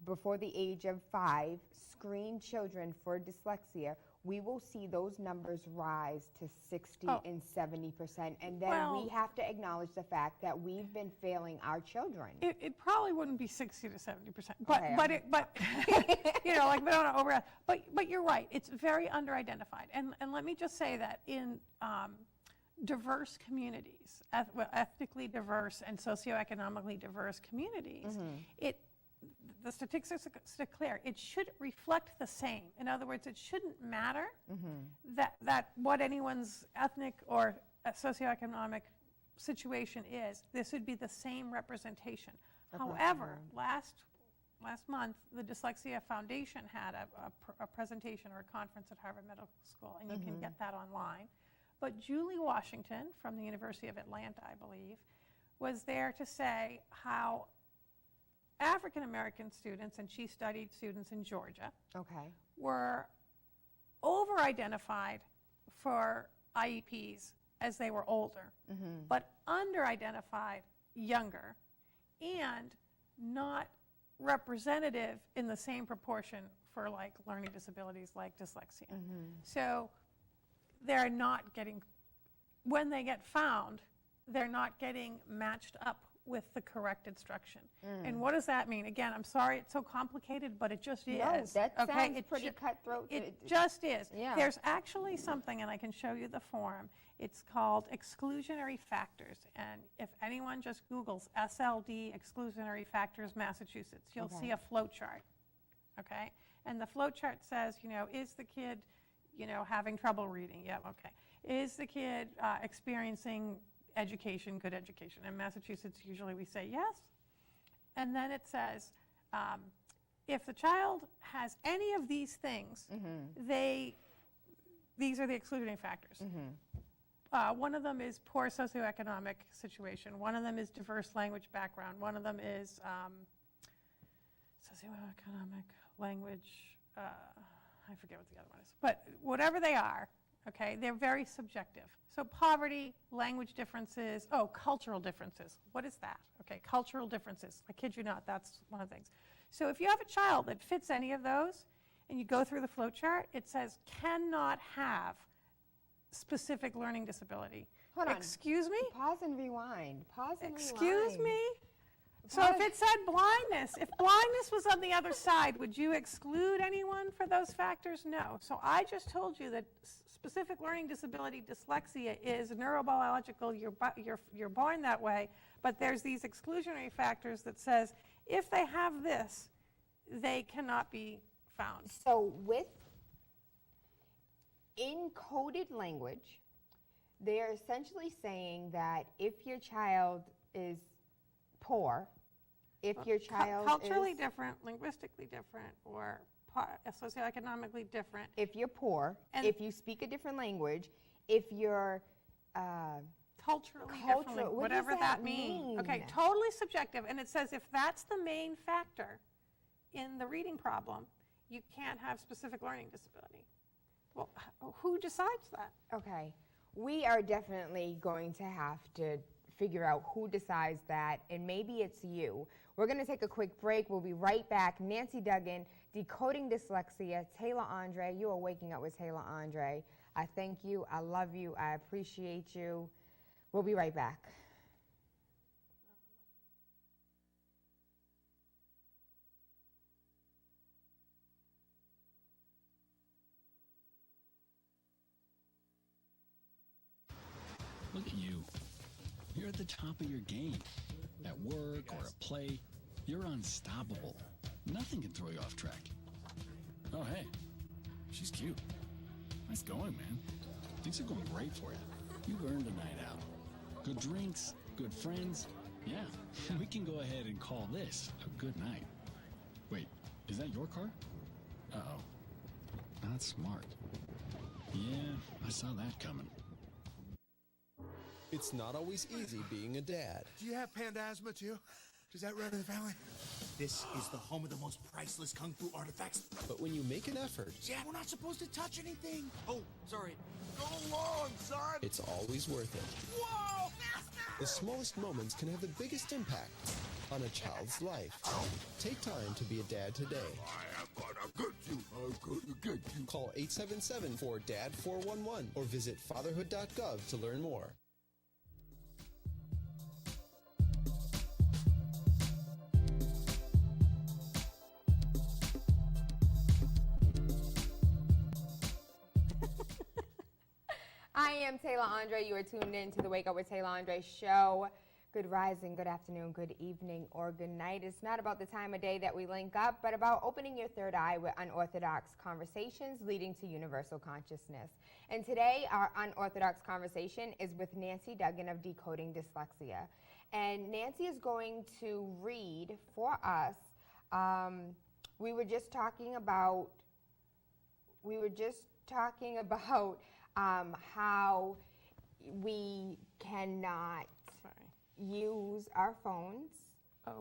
before the age of 5, screen children for dyslexia, we will see those numbers rise to 60 and 70%. And then we have to acknowledge the fact that we've been failing our children. It probably wouldn't be 60 to 70%, but we don't over. But you're right. It's very underidentified. And let me just say that in diverse communities, ethnically diverse and socioeconomically diverse communities, the statistics declare it should reflect the same. In other words, it shouldn't matter that what anyone's ethnic or socioeconomic situation is. This would be the same representation. However, last month, the Dyslexia Foundation had a presentation or a conference at Harvard Medical School, and you can get that online. But Julie Washington from the University of Atlanta, I believe, was there to say how African American students, and she studied students in Georgia, were over-identified for IEPs as they were older, but under-identified younger, and not representative in the same proportion for learning disabilities like dyslexia. So they're not getting, when they get found, they're not getting matched up with the correct instruction. And what does that mean? Again, I'm sorry it's so complicated, but it just is. No, that sounds pretty cutthroat. It just is. Yeah. There's actually something, and I can show you the form. It's called exclusionary factors. And if anyone just Googles SLD exclusionary factors Massachusetts, you'll see a flow chart. Okay? And the flow chart says, is the kid, having trouble reading? Yeah, okay. Is the kid experiencing education, good education? In Massachusetts, usually we say yes. And then it says, if the child has any of these things, these are the excluding factors. One of them is poor socioeconomic situation. One of them is diverse language background. One of them is socioeconomic language, I forget what the other one is. But whatever they are, okay, they're very subjective. So poverty, language differences, cultural differences. What is that? Okay, cultural differences. I kid you not, that's one of the things. So if you have a child that fits any of those, and you go through the flow chart, it says cannot have specific learning disability. Hold on. Excuse me? Pause and rewind. Excuse me? So if it said blindness, if blindness was on the other side, would you exclude anyone for those factors? No. So I just told you that specific learning disability, dyslexia, is neurobiological. You're born that way, but there's these exclusionary factors that says if they have this, they cannot be found. So with encoded language, they're essentially saying that if your child is poor, if your child culturally is different, linguistically different, or socioeconomically different. If you're poor, if you speak a different language, if you're culturally different, whatever that means. Okay, totally subjective. And it says if that's the main factor in the reading problem, you can't have specific learning disability. Well, who decides that? Okay, we are definitely going to have to figure out who decides that, and maybe it's you. We're going to take a quick break. We'll be right back. Nancy Duggan, Decoding Dyslexia. Tayla Andre, you are waking up with Tayla Andre. I thank you. I love you. I appreciate you. We'll be right back. Look at you. You're at the top of your game. At work or at play, you're unstoppable. Nothing can throw you off track. Oh, hey, she's cute. Nice going, man. Things are going great for you. You've earned a night out. Good drinks, good friends. Yeah, we can go ahead and call this a good night. Wait, is that your car? Uh-oh. Not smart. Yeah, I saw that coming. It's not always easy being a dad. Do you have panda asthma too? Does that run in the family? This is the home of the most priceless kung fu artifacts. But when you make an effort, Dad, we're not supposed to touch anything. Oh, sorry. Go along, son. it's always worth it. Whoa! The smallest moments can have the biggest impact on a child's life. Take time to be a dad today. I am gonna get you. I'm gonna get you. Call 877-4DAD-411 or visit fatherhood.gov to learn more. I am Tayla Andre. You are tuned in to the Wake Up with Tayla Andre show. Good rising, good afternoon, good evening, or good night. It's not about the time of day that we link up, but about opening your third eye with unorthodox conversations leading to universal consciousness. And today, our unorthodox conversation is with Nancy Duggan of Decoding Dyslexia. And Nancy is going to read for us. We were just talking about how we cannot use our phones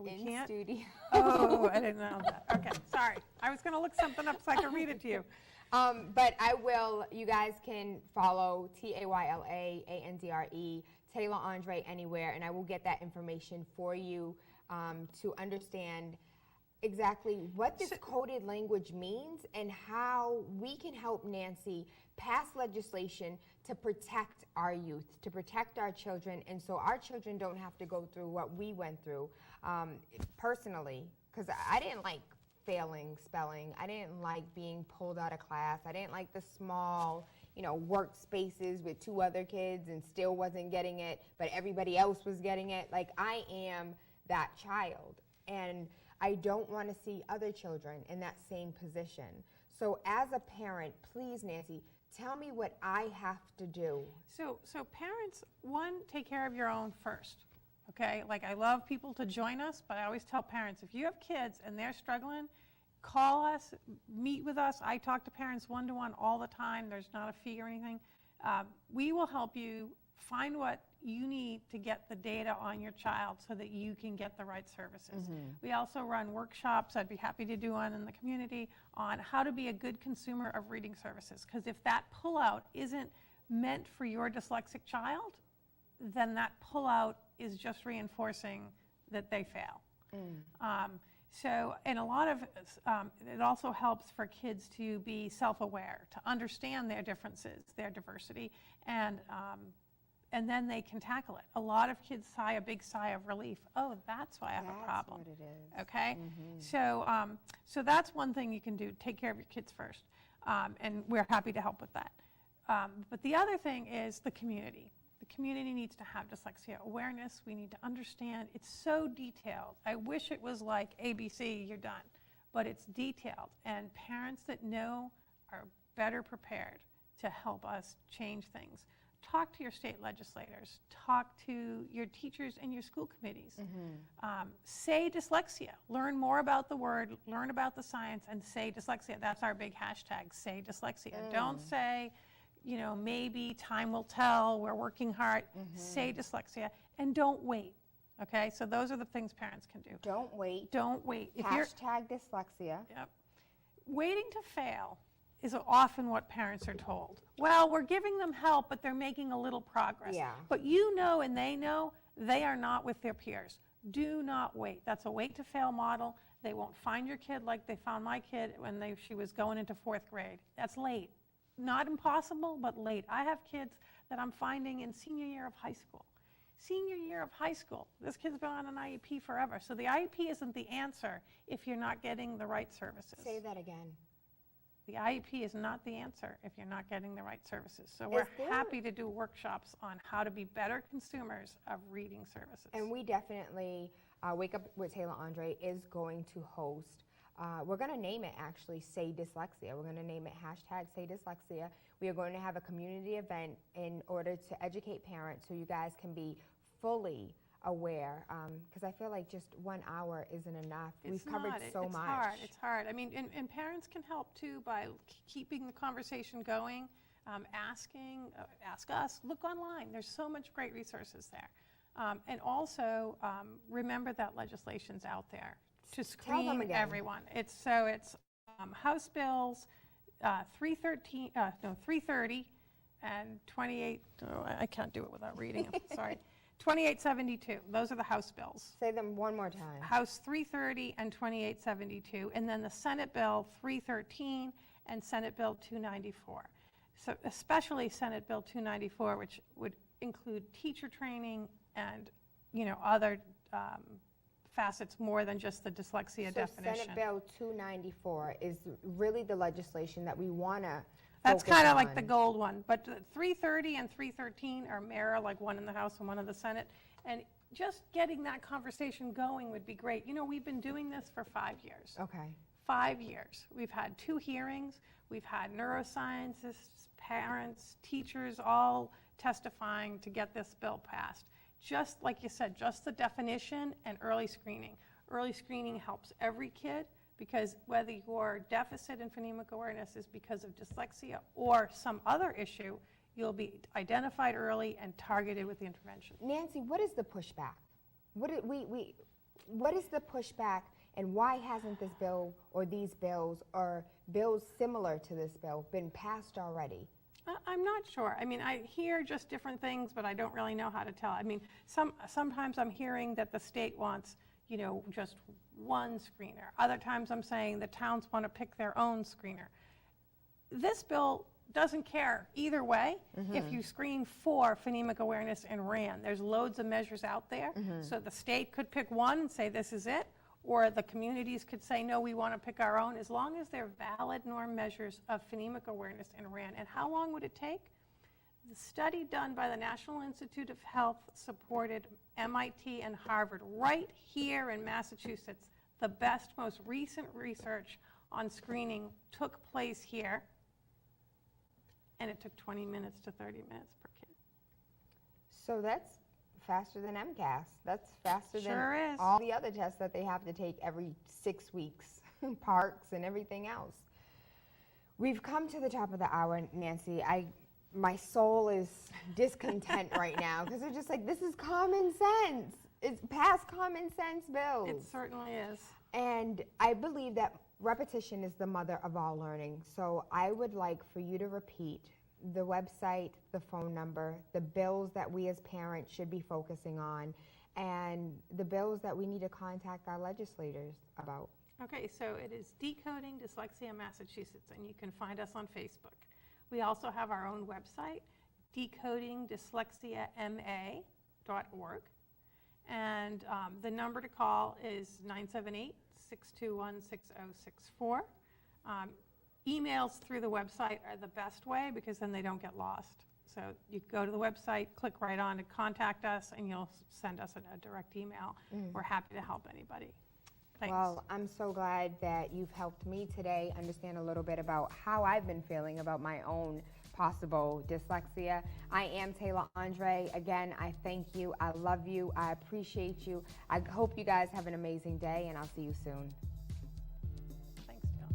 in studio. Oh, I didn't know that. Okay, sorry. I was going to look something up so I could read it to you. But I will, you guys can follow TAYLA-ANDRE, Tayla Andre anywhere, and I will get that information for you to understand exactly what this coded language means and how we can help Nancy pass legislation to protect our youth, to protect our children, and so our children don't have to go through what we went through personally, because I didn't like failing spelling. I didn't like being pulled out of class. I didn't like the small, workspaces with two other kids and still wasn't getting it, but everybody else was getting it. Like, I am that child, and I don't want to see other children in that same position. So as a parent, please, Nancy, tell me what I have to do. So parents, one, take care of your own first, okay? Like, I love people to join us, but I always tell parents, if you have kids and they're struggling, call us, meet with us. I talk to parents one-to-one all the time. There's not a fee or anything. We will help you find what you need to get the data on your child so that you can get the right services. We also run workshops, I'd be happy to do one in the community, on how to be a good consumer of reading services. Because if that pullout isn't meant for your dyslexic child, then that pullout is just reinforcing that they fail. And a lot of, it also helps for kids to be self-aware, to understand their differences, their diversity, and then they can tackle it. A lot of kids sigh a big sigh of relief. Oh, that's why I have a problem. That's what it is. Okay? So that's one thing you can do. Take care of your kids first. And we're happy to help with that. But the other thing is the community. The community needs to have dyslexia awareness. We need to understand. It's so detailed. I wish it was like ABC, you're done. But it's detailed. And parents that know are better prepared to help us change things. Talk to your state legislators. Talk to your teachers and your school committees. Say dyslexia. Learn more about the word, learn about the science, and say dyslexia. That's our big hashtag, say dyslexia. Don't say, you know, maybe, time will tell, we're working hard. Say dyslexia, and don't wait. Okay, so those are the things parents can do. Don't wait. Don't wait. Hashtag dyslexia. Yep. Waiting to fail is often what parents are told. Well, we're giving them help, but they're making a little progress. Yeah. But you know and they know they are not with their peers. Do not wait. That's a wait to fail model. They won't find your kid like they found my kid when she was going into 4th grade. That's late. Not impossible, but late. I have kids that I'm finding in senior year of high school. Senior year of high school. This kid's been on an IEP forever. So the IEP isn't the answer if you're not getting the right services. Say that again. The IEP is not the answer if you're not getting the right services. So we're happy to do workshops on how to be better consumers of reading services. And we definitely, Wake Up with Tayla Andre is going to host, we're going to name it actually Say Dyslexia. We're going to name it hashtag Say Dyslexia. We are going to have a community event in order to educate parents so you guys can be fully aware, because I feel like just 1 hour isn't enough. We've covered so much. It's hard. I mean, and parents can help too by keeping the conversation going, asking, ask us, look online. There's so much great resources there. And also, remember that legislation's out there to screen everyone. It's House Bills 330 and 28, I can't do it without reading them, sorry. 2872, those are the House bills. Say them one more time. House 330 and 2872, and then the Senate Bill 313 and Senate Bill 294. So especially Senate Bill 294, which would include teacher training and, you know, other facets more than just the dyslexia definition. Senate Bill 294 is really the legislation that we want to That's kind of like the gold one, but 330 and 313 are mirror, like one in the House and one in the Senate, and just getting that conversation going would be great. You know, we've been doing this for 5 years. Okay. 5 years. We've had 2 hearings. We've had neuroscientists, parents, teachers, all testifying to get this bill passed. Just like you said, just the definition and early screening. Early screening helps every kid, because whether your deficit in phonemic awareness is because of dyslexia or some other issue, you'll be identified early and targeted with the intervention. Nancy, what is the pushback? What is the pushback, and why hasn't this bill or these bills or bills similar to this bill been passed already? I'm not sure. I mean, I hear just different things, but I don't really know how to tell. I mean, sometimes I'm hearing that the state wants, you know, just one screener. Other times I'm saying the towns want to pick their own screener. This bill doesn't care either way if you screen for phonemic awareness and RAN. There's loads of measures out there. So the state could pick one and say this is it, or the communities could say no, we want to pick our own, as long as they're valid norm measures of phonemic awareness and RAN. And how long would it take? The study done by the National Institute of Health supported MIT and Harvard right here in Massachusetts. The best, most recent research on screening took place here, and it took 20 minutes to 30 minutes per kid. So that's faster than MCAS. That's faster Sure than is. all the other tests that they have to take every 6 weeks, parks and everything else. We've come to the top of the hour, Nancy. My soul is discontent right now, because it's just like, this is common sense. It's past common sense bills. It certainly is. And I believe that repetition is the mother of all learning. So I would like for you to repeat the website, the phone number, the bills that we as parents should be focusing on, and the bills that we need to contact our legislators about. Okay, so it is Decoding Dyslexia Massachusetts, and you can find us on Facebook. We also have our own website, decodingdyslexiama.org. And the number to call is 978-621-6064. emails through the website are the best way because then they don't get lost. So you go to the website, click right on to contact us, and you'll send us a direct email. We're happy to help anybody. Thanks. Well, I'm so glad that you've helped me today understand a little bit about how I've been feeling about my own possible dyslexia. I am Tayla Andre. Again, I thank you. I love you. I appreciate you. I hope you guys have an amazing day, and I'll see you soon. Thanks, Jill.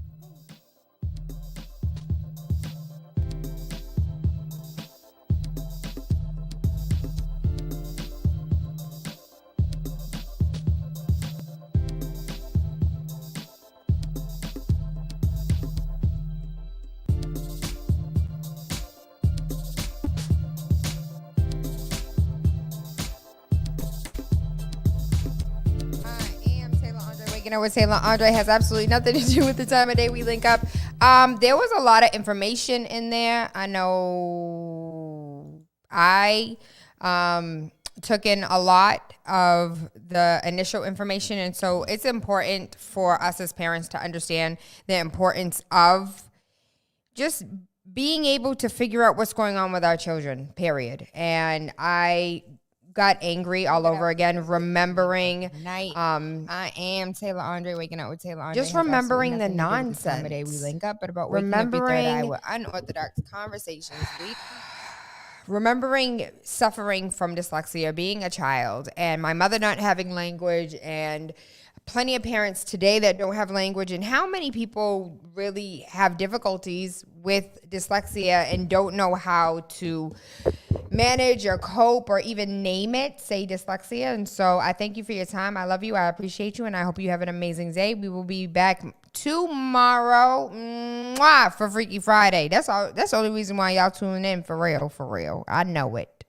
Waking up with Tayla Andre has absolutely nothing to do with the time of day we link up. There was a lot of information in there. I know I took in a lot of the initial information, and so it's important for us as parents to understand the importance of just being able to figure out what's going on with our children, period. And I got angry all over again, remembering I am Tayla Andre, waking up with Tayla Andre. Just remembering the nonsense. The day we link up, but about remembering with unorthodox conversations. Remembering suffering from dyslexia, being a child, and my mother not having language, and plenty of parents today that don't have language, and how many people really have difficulties with dyslexia and don't know how to manage or cope or even name it, say dyslexia. And so I thank you for your time. I love you. I appreciate you. And I hope you have an amazing day. We will be back tomorrow for Freaky Friday. That's all. That's the only reason why y'all tuning in, for real, for real. I know it.